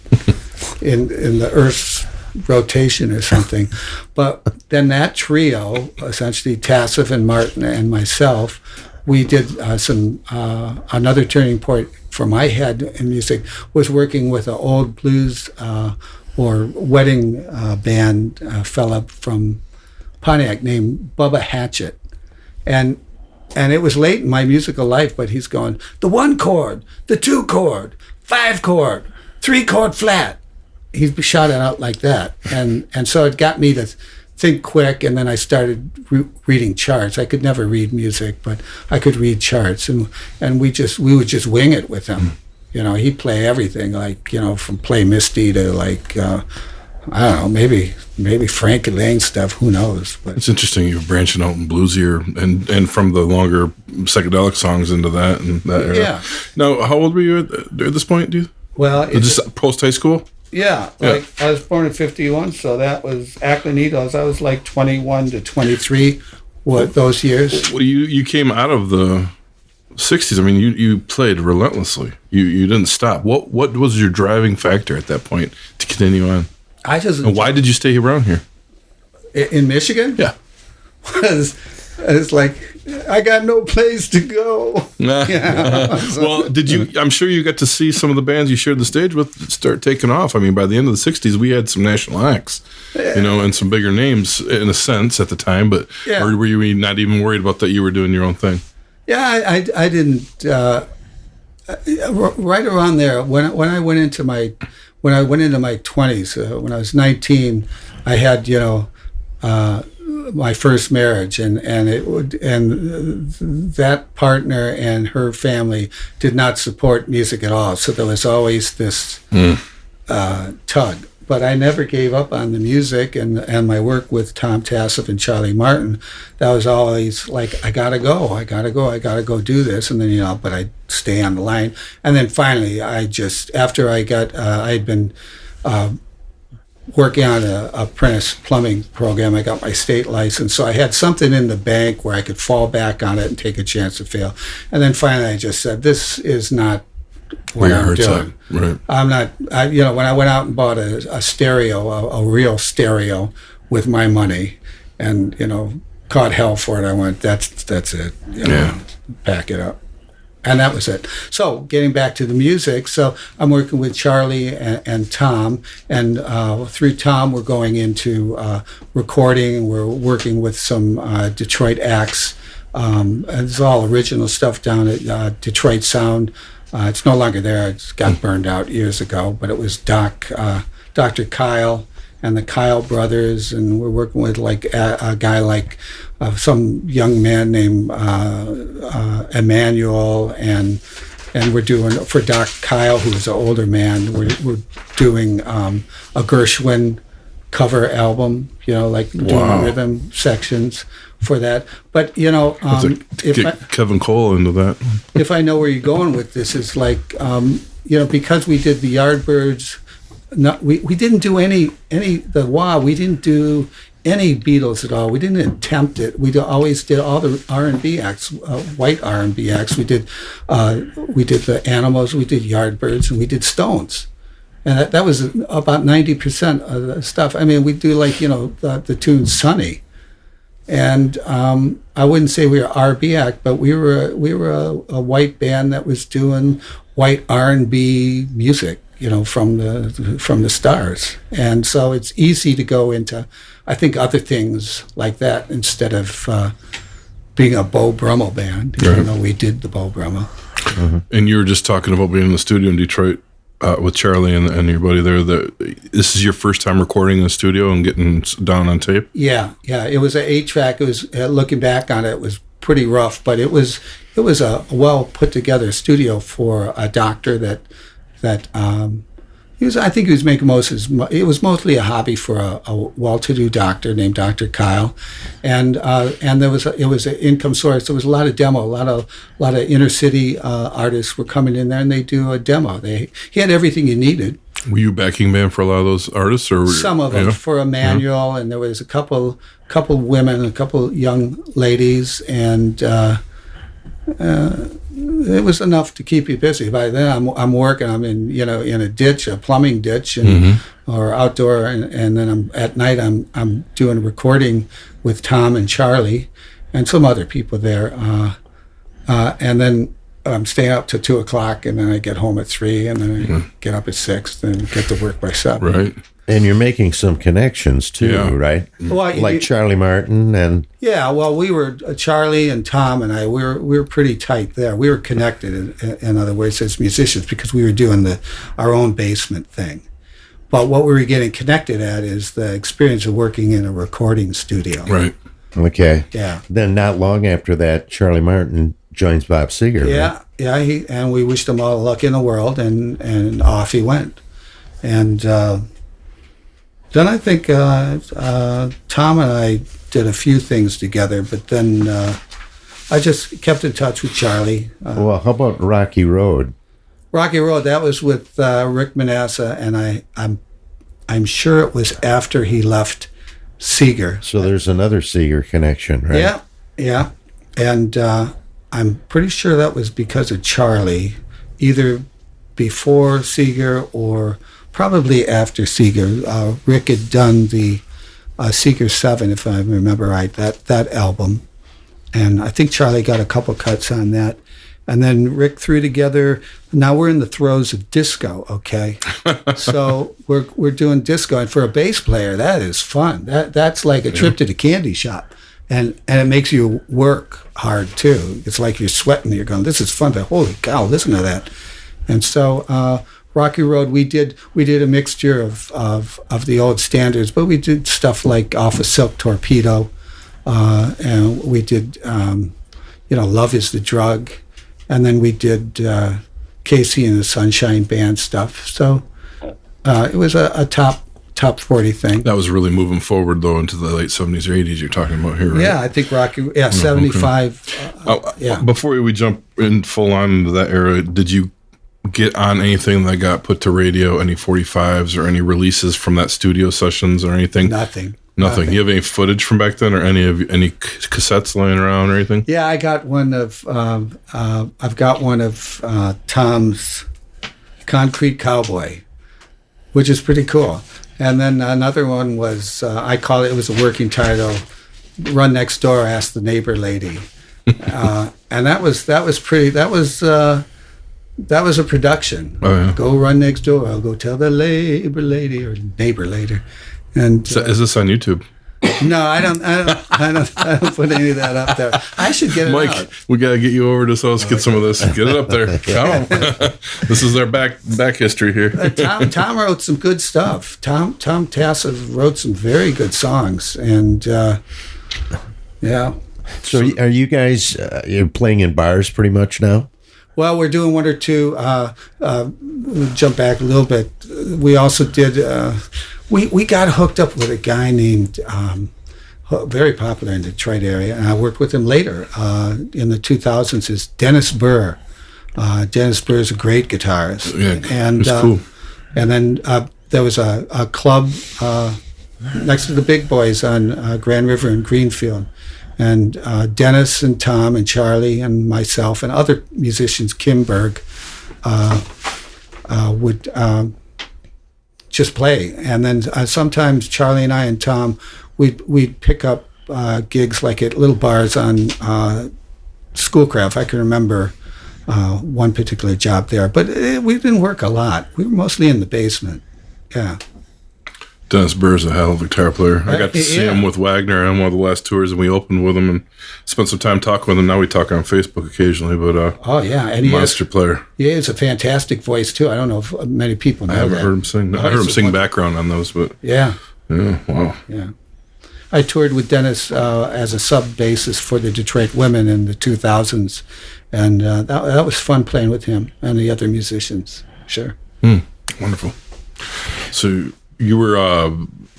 in the Earth's rotation or something. But then that trio, essentially Tassif and Martin and myself, we did another turning point for my head in music was working with an old blues or wedding band fella from Pontiac named Bubba Hatchett. And it was late in my musical life, but he's going, the 1 chord, the 2 chord, 5 chord, 3 chord flat. He shot it out like that. And so it got me to think quick, and then I started reading charts. I could never read music, but I could read charts, and we would just wing it with him. He'd play everything, like, from Play Misty to like, I don't know, maybe Frank Lang stuff, who knows. But it's interesting you're branching out in bluesier and from the longer psychedelic songs into that and that era. Yeah. Now, how old were you at this point, dude? Well, just post high school? Yeah, like I was born in 51, so that was Ackland Edos. I was like 21 to 23 those years. Well, you came out of the '60s. I mean, you played relentlessly. You didn't stop. What was your driving factor at that point to continue on? And why did you stay around here? In Michigan? Yeah. It's like, I got no place to go. Well, did you? I'm sure you got to see some of the bands you shared the stage with start taking off. I mean, by the end of the '60s, we had some national acts, and some bigger names in a sense at the time. But were you not even worried about that? You were doing your own thing. Yeah, I didn't. Right around there, when I went into my 20s, when I was 19, I had my first marriage, and that partner and her family did not support music at all. So there was always this tug. But I never gave up on the music and my work with Tom Tassif and Charlie Martin. That was always like, I gotta go do this. And then, but I'd stay on the line. And then finally, after I'd been working on a apprentice plumbing program, I got my state license. So I had something in the bank where I could fall back on it and take a chance to fail. And then finally, I just said, this is not what I'm doing. Right. I'm not. When I went out and bought a stereo, a real stereo, with my money, and caught hell for it, I went, that's it. Pack it up, and that was it. So getting back to the music, so I'm working with Charlie and Tom, and through Tom we're going into recording. We're working with some Detroit acts. And it's all original stuff down at Detroit Sound. It's no longer there. It got burned out years ago, but it was Dr. Kyle and the Kyle brothers, and we're working with a guy like some young man named Emmanuel, and we're doing, for Doc Kyle, who's an older man, we're doing a Gershwin cover album, doing rhythm sections for that. But Kevin Cole into that. If I know where you're going with this, is because we did the Yardbirds, we didn't do any we didn't do any Beatles at all. We didn't attempt it. We always did all the R&B acts, white R&B acts. We did the Animals, we did Yardbirds, and we did Stones. And that was about 90% of the stuff. I mean, we do the tune Sunny. And I wouldn't say we were R&B act, but we were a white band that was doing white R&B music, from the stars. And so it's easy to go into, I think, other things like that instead of being a Beau Brummel band. Right. Even though we did the Beau Brummel. Mm-hmm. And you were just talking about being in the studio in Detroit with Charlie and your buddy there. This is your first time recording in the studio and getting down on tape? Yeah. It was an 8-track. It was, looking back on it, it was pretty rough, but it was a well put together studio for a doctor that I think he was making it was mostly a hobby for a well-to-do doctor named Dr. Kyle, and it was an income source. There was a lot of demo, a lot of inner city artists were coming in there, and they do a demo. He had everything you needed. Were you backing band for a lot of those artists, or some of them for Emmanuel, and there was a couple women, a couple young ladies, and it was enough to keep you busy. By then, I'm working. I'm in a ditch, a plumbing ditch, or outdoor, and then at night I'm doing recording with Tom and Charlie, and some other people there, and then I'm staying up till 2:00, and then I get home at 3, and then I get up at 6, and get to work by 7. Right. And you're making some connections too, right? Well, like Charlie Martin and we were Charlie and Tom and I. We were pretty tight there. We were connected, in other words, as musicians, because we were doing our own basement thing. But what we were getting connected at is the experience of working in a recording studio. Right. Okay. Yeah. Then not long after that, Charlie Martin joins Bob Seger. Yeah. Right? Yeah. And we wished him all the luck in the world, and off he went, and. Then I think Tom and I did a few things together, but then I just kept in touch with Charlie. Well, how about Rocky Road? Rocky Road, that was with Rick Manasseh, and I'm sure it was after he left Seger. So there's another Seger connection, right? Yeah. And I'm pretty sure that was because of Charlie, either before Seger or probably after Seger. Rick had done the Seger 7, if I remember right, that album. And I think Charlie got a couple cuts on that. And then Rick threw together, now we're in the throes of disco, okay? So we're doing disco, and for a bass player, that is fun. That's like a trip to the candy shop. And it makes you work hard, too. It's like you're sweating, you're going, this is fun, but holy cow, listen to that. And so Rocky Road, we did a mixture of the old standards, but we did stuff like Off a Silk Torpedo, and we did, Love is the Drug. And then we did Casey and the Sunshine Band stuff. So it was a top 40 thing. That was really moving forward, though, into the late 70s or 80s you're talking about here, right? Yeah, I think Rocky, 75. Okay. Yeah. Before we jump in full on into that era, did you get on anything that got put to radio, any 45s or any releases from that studio sessions or anything? Nothing. Nothing. You have any footage from back then, or any cassettes laying around or anything? Yeah, I got one of. I've got one of Tom's Concrete Cowboy, which is pretty cool. And then another one was it was a working title. Run Next Door, Ask the Neighbor Lady, and that was pretty. That was a production. Oh, yeah. Go run next door. I'll go tell the labor lady or neighbor later. And is this on YouTube? No, I don't put any of that up there. I should get it Mike, out. we gotta get you over to so let's get some of this. Get it up there. Come on. This is their back history here. Tom wrote some good stuff. Tom Tassa wrote some very good songs, and yeah. So are you guys you're playing in bars pretty much now? Well, we're doing one or two. Jump back a little bit. We also did. We got hooked up with a guy named, very popular in the Detroit area, and I worked with him later in the 2000s. Is Dennis Burr. Dennis Burr is a great guitarist. Yeah, and cool. And then there was a club next to the Big Boys on Grand River in Greenfield. And Dennis and Tom and Charlie and myself and other musicians, Kim Berg, would just play. And then sometimes Charlie and I and Tom, we'd pick up gigs like at little bars on Schoolcraft. I can remember one particular job there. But we didn't work a lot. We were mostly in the basement. Yeah. Dennis Burr's a hell of a guitar player. I got to see him with Wagner on one of the last tours, and we opened with him and spent some time talking with him. Now we talk on Facebook occasionally, but and monster player. He has a fantastic voice too. I don't know if many people know I haven't that. heard him sing. I heard him sing background on those, but yeah, wow. Yeah, I toured with Dennis as a sub bassist for the Detroit Women in the 2000s, and that was fun playing with him and the other musicians. Sure. Wonderful. So you were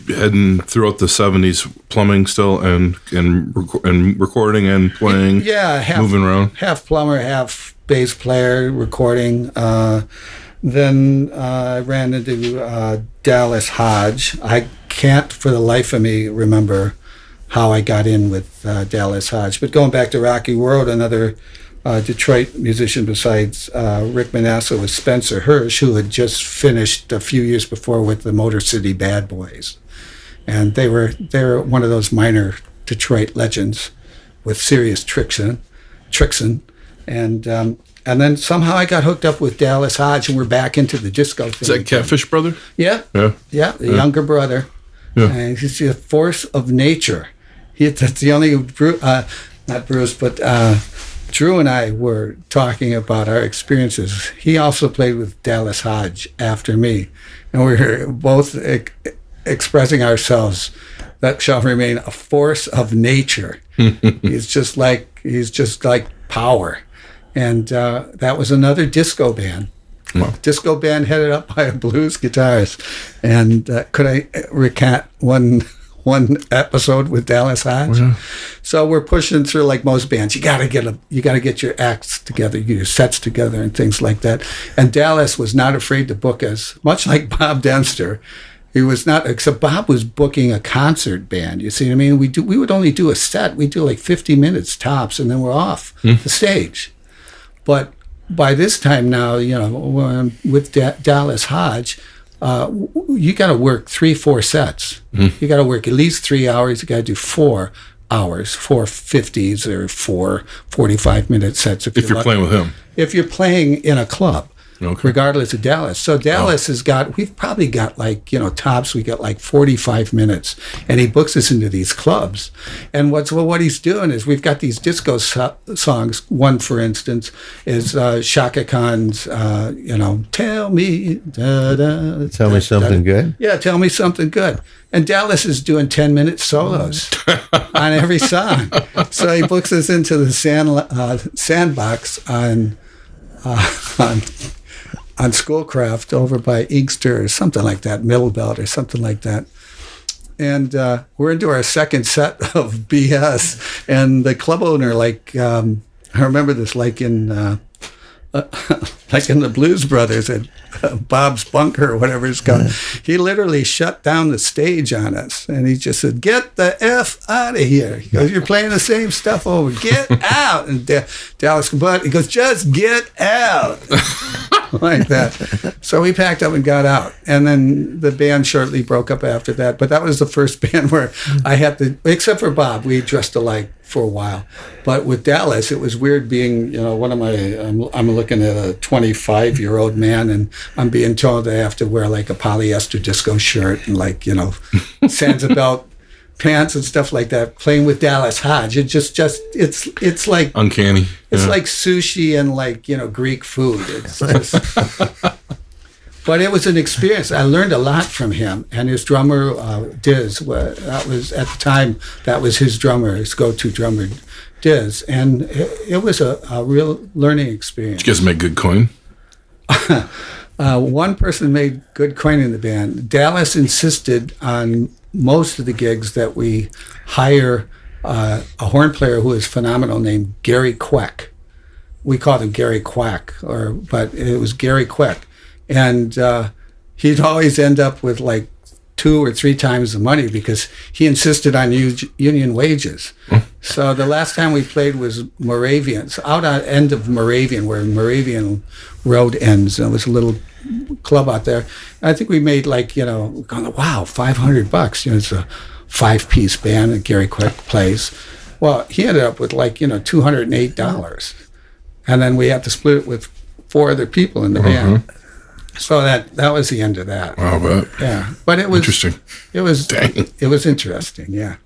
heading throughout the 70s, plumbing still, and recording and playing. Yeah, moving around. Half plumber, half bass player, recording. Then I ran into Dallas Hodge. I can't for the life of me remember how I got in with Dallas Hodge. But going back to Rocky Road, another Detroit musician besides Rick Manasseh was Spencer Hirsch, who had just finished a few years before with the Motor City Bad Boys. And they were one of those minor Detroit legends with serious Trixon. And then somehow I got hooked up with Dallas Hodge, and we're back into the disco thing. Is that Catfish brother? Yeah, the younger brother. Yeah. And he's a force of nature. That's the only, not Bruce, but Drew and I were talking about our experiences. He also played with Dallas Hodge after me, and we were both expressing ourselves. That shall remain a force of nature. He's just like power. And that was another disco band. Wow. Disco band headed up by a blues guitarist. And could I recant one episode with Dallas Hodge? Yeah. So we're pushing through like most bands. You gotta get your acts together, your sets together, and things like that. And Dallas was not afraid to book us, much like Bob Dempster. He was not, except Bob was booking a concert band. You see what I mean? We would only do a set. We'd do like 50 minutes tops, and then we're off the stage. But by this time now, with Dallas Hodge, you got to work 3-4 sets. You got to work at least 3 hours. You got to do 4 hours, 4 50s or 4 45-minute sets. If you're playing with him. If you're playing in a club. Okay. Regardless of Dallas. So Dallas we've probably got tops, we got like 45 minutes, and he books us into these clubs. And what he's doing is we've got these disco songs. One, for instance, is Shaka Khan's, Tell Me, Tell Me Something Good? Yeah, Tell Me Something Good. And Dallas is doing 10-minute solos on every song. So he books us into the sandbox on Schoolcraft over by Inkster or something like that, Middlebelt or something like that. And we're into our second set of BS. And the club owner, I remember this like in the Blues Brothers at Bob's Bunker or whatever it's called. He literally shut down the stage on us. And he just said, "Get the F out of here." He goes, "You're playing the same stuff over. Get out." And Dallas, but he goes, "Just get out." Like that. So we packed up and got out. And then the band shortly broke up after that. But that was the first band where I had to, except for Bob, we dressed alike for a while. But with Dallas, it was weird being, I'm looking at a 25-year-old man, and I'm being told I have to wear like a polyester disco shirt and Sansa pants and stuff like that, playing with Dallas Hodge. It it's like uncanny. It's like sushi and Greek food. It's just, but it was an experience. I learned a lot from him, and his drummer Diz. That was at the time his drummer, his go-to drummer, Diz, and it was a real learning experience. Did you guys make good coin? One person made good coin in the band. Dallas insisted on most of the gigs that we hire a horn player who is phenomenal named Gary Queck. We called him Gary Quack, but it was Gary Queck. And he'd always end up with like 2 or 3 times the money because he insisted on union wages. So the last time we played was Moravians, out on end of Moravian, where Moravian Road ends. There was a little club out there. I think we made wow, $500. It's a 5-piece band that Gary Queck plays. Well, he ended up with $208. And then we had to split it with 4 other people in the band. So that was the end of that. Wow, but yeah, but it was interesting. It was It was interesting. Yeah.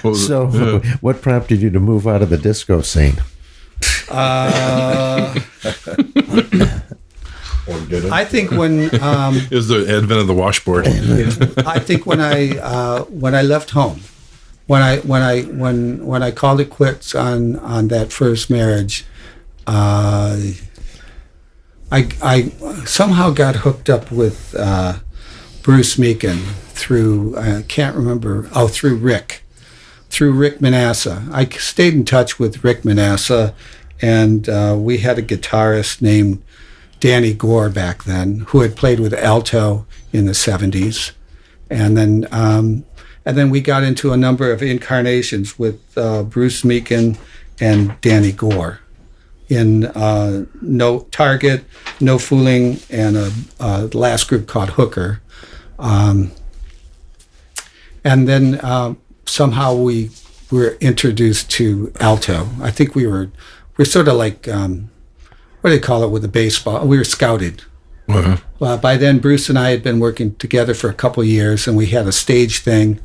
So, what prompted you to move out of the disco scene? I think when it was the advent of the washboard. I think when I left home, when I called it quits on that first marriage, I somehow got hooked up with Bruce Meakin through Rick Manasseh. I stayed in touch with Rick Manasseh, and we had a guitarist named Danny Gore back then who had played with Alto in the 70s, and then we got into a number of incarnations with Bruce Meakin and Danny Gore in No Target, No Fooling, and a last group called Hooker. And then somehow we were introduced to Alto. I think we're sort of like, what do they call it with the baseball? We were scouted. By then, Bruce and I had been working together for a couple of years, and we had a stage thing,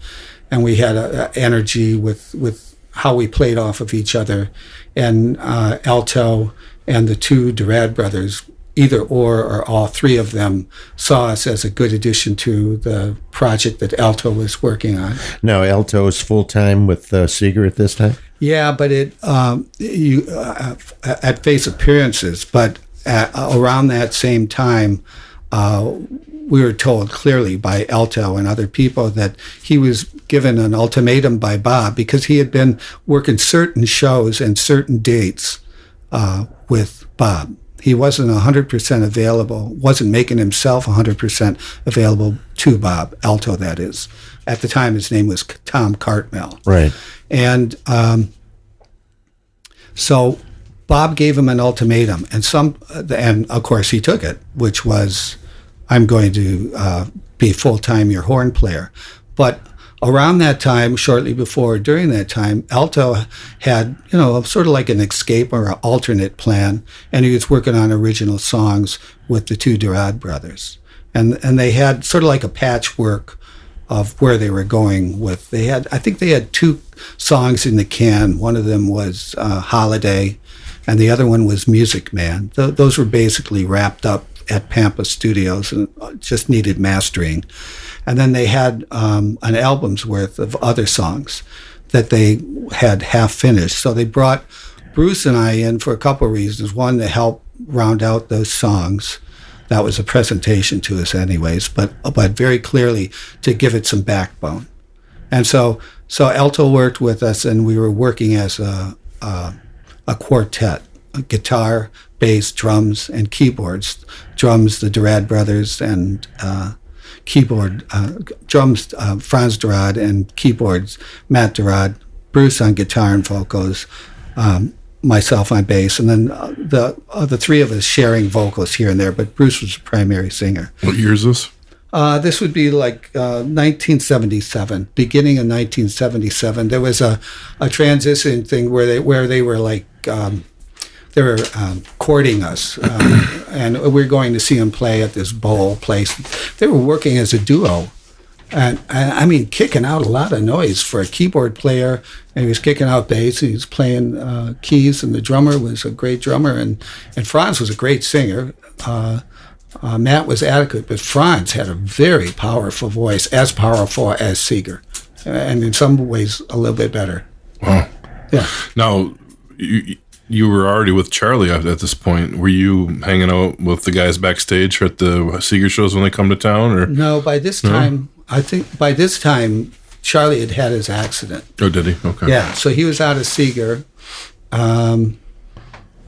and we had a energy with how we played off of each other. And Alto and the 2 Durad brothers, either or all 3 of them, saw us as a good addition to the project that Alto was working on. Now, Alto is full-time with Seger at this time? Yeah, but at face appearances, but around that same time, we were told clearly by Alto and other people that he was given an ultimatum by Bob because he had been working certain shows and certain dates with Bob. he wasn't 100% available, wasn't making himself 100% available to Bob, alto that is. At the time, his name was Tom Cartmel. Right. And so Bob gave him an ultimatum, and of course he took it, which was, I'm going to be full-time your horn player. But around that time, shortly before, during that time, Alto had, sort of like an escape or an alternate plan, and he was working on original songs with the two Durad brothers. And they had sort of like a patchwork of where they were going with. I think they had 2 songs in the can. One of them was Holiday, and the other one was Music Man. Those were basically wrapped up at Pampa Studios and just needed mastering. And then they had an album's worth of other songs that they had half finished. So they brought Bruce and I in for a couple of reasons. One, to help round out those songs. That was a presentation to us anyways, but very clearly to give it some backbone. And so Alto worked with us, and we were working as a quartet, a guitar, bass, drums, and keyboards. Drums, the Durad brothers, and keyboard, drums, Franz Durad, and keyboards, Matt Durad, Bruce on guitar and vocals, myself on bass, and then the 3 of us sharing vocals here and there, but Bruce was the primary singer. What year is this? This would be like 1977, beginning of 1977. There was a transition thing where they were like, they were courting us, and we were going to see them play at this bowl place. They were working as a duo, and I mean, kicking out a lot of noise for a keyboard player, and he was kicking out bass, and he was playing keys, and the drummer was a great drummer, and Franz was a great singer. Matt was adequate, but Franz had a very powerful voice, as powerful as Seger, and in some ways a little bit better. Wow. Yeah. Now, you were already with Charlie at this point. Were you hanging out with the guys backstage at the Seger shows when they come to town? Or no, by this time, I think by this time, Charlie had his accident. Oh, did he? Okay. Yeah, so he was out of Seger,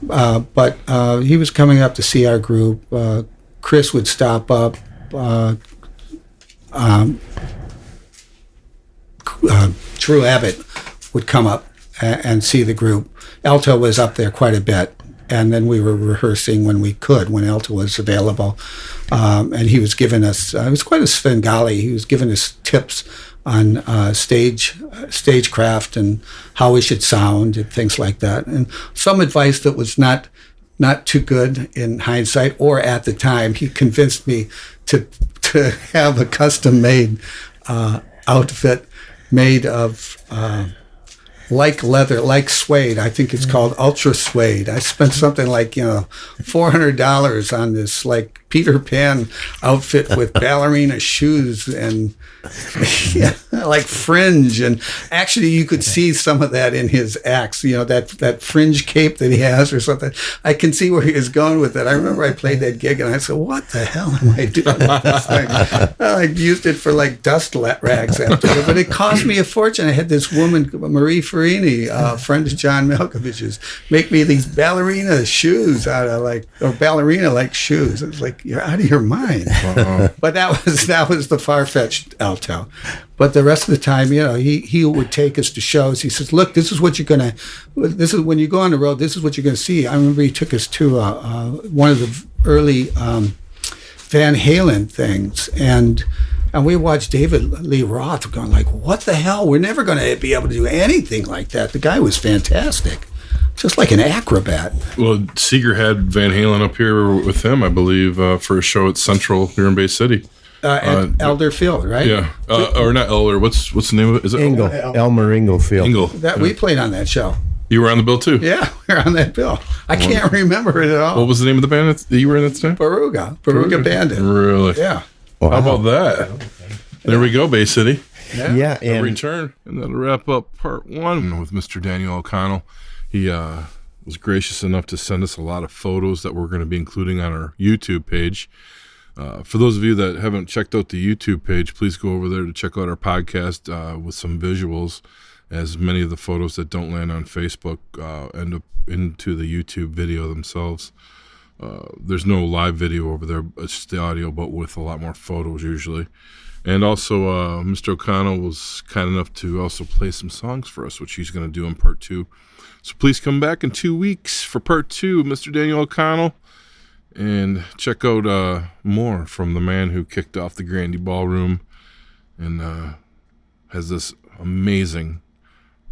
but he was coming up to see our group. Chris would stop up. Drew Abbott would come up and see the group. Alto was up there quite a bit, and then we were rehearsing when we could, when Alto was available. And he was giving us, it was quite a Svengali, he was giving us tips on stagecraft and how we should sound and things like that. And some advice that was not too good in hindsight, or at the time. He convinced me to have a custom-made outfit made of like leather, like suede. I think it's called ultra suede. I spent something like $400 on this like Peter Pan outfit with ballerina shoes and like fringe, and actually you could see some of that in his acts, that fringe cape that he has or something. I can see where he is going with it. I remember I played that gig and I said, what the hell am I doing with this thing? I used it for like dust rags after it, but it cost me a fortune. I had this woman, Marie Farini, friend of John Malkovich's, make me these ballerina shoes or ballerina like shoes. It was like, you're out of your mind. But that was the far-fetched Alto. But the rest of the time, he would take us to shows. He says, look, this is when you go on the road, this is what you're going to see. I remember he took us to one of the early Van Halen things, and we watched David Lee Roth going like, what the hell? We're never going to be able to do anything like that. The guy was fantastic. Just like an acrobat. Well, Seger had Van Halen up here with him, I believe, for a show at Central here in Bay City. At Elder Field, right? Yeah, or not Elder. What's the name of it? Is it Elmer Ingle Field? Ingle. We played on that show. You were on the bill too. Yeah, we were on that bill. I can't remember it at all. What was the name of the band that you were in at the time? Barooga Bandit. Really? Yeah. Wow. How about that? There we go, Bay City. Yeah, A return, and that'll wrap up part 1 with Mr. Daniel O'Connell. He was gracious enough to send us a lot of photos that we're going to be including on our YouTube page. For those of you that haven't checked out the YouTube page, please go over there to check out our podcast with some visuals, as many of the photos that don't land on Facebook end up into the YouTube video themselves. There's no live video over there. It's the audio, but with a lot more photos usually. And also, Mr. O'Connell was kind enough to also play some songs for us, which he's going to do in part 2. So please come back in 2 weeks for part 2, Mr. Daniel O'Connell, and check out more from the man who kicked off the Grande Ballroom and has this amazing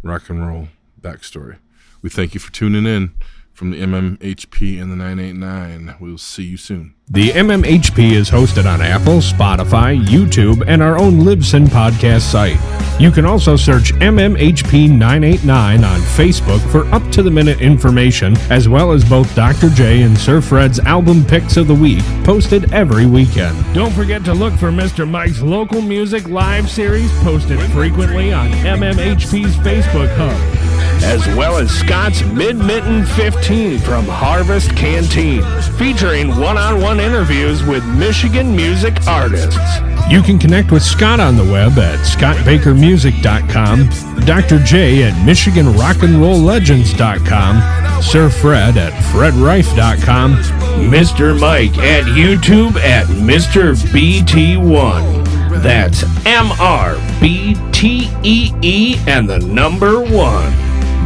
rock and roll backstory. We thank you for tuning in. From the MMHP and the 989. We'll see you soon. The MMHP is hosted on Apple, Spotify, YouTube, and our own Libsyn podcast site. You can also search MMHP 989 on Facebook for up-to-the-minute information, as well as both Dr. J and Sir Fred's album picks of the week, posted every weekend. Don't forget to look for Mr. Mike's local music live series, posted frequently on MMHP's Facebook hub, as well as Scott's Mid-Mitten 15 from Harvest Canteen, featuring one-on-one interviews with Michigan music artists. You can connect with Scott on the web at scottbakermusic.com, Dr. J at michiganrockandrolllegends.com, Sir Fred at fredrife.com, Mr. Mike at YouTube at Mr. BT1. That's MRBTEE and the number 1.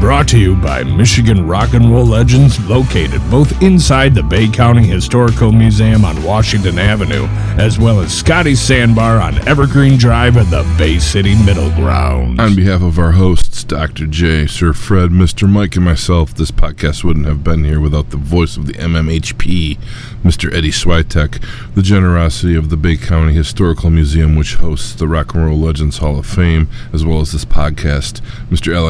Brought to you by Michigan Rock and Roll Legends, located both inside the Bay County Historical Museum on Washington Avenue, as well as Scotty's Sandbar on Evergreen Drive at the Bay City Middle Grounds. On behalf of our hosts, Dr. J, Sir Fred, Mr. Mike, and myself, this podcast wouldn't have been here without the voice of the MMHP, Mr. Eddie Switek, the generosity of the Bay County Historical Museum, which hosts the Rock and Roll Legends Hall of Fame, as well as this podcast, Mr. Ellen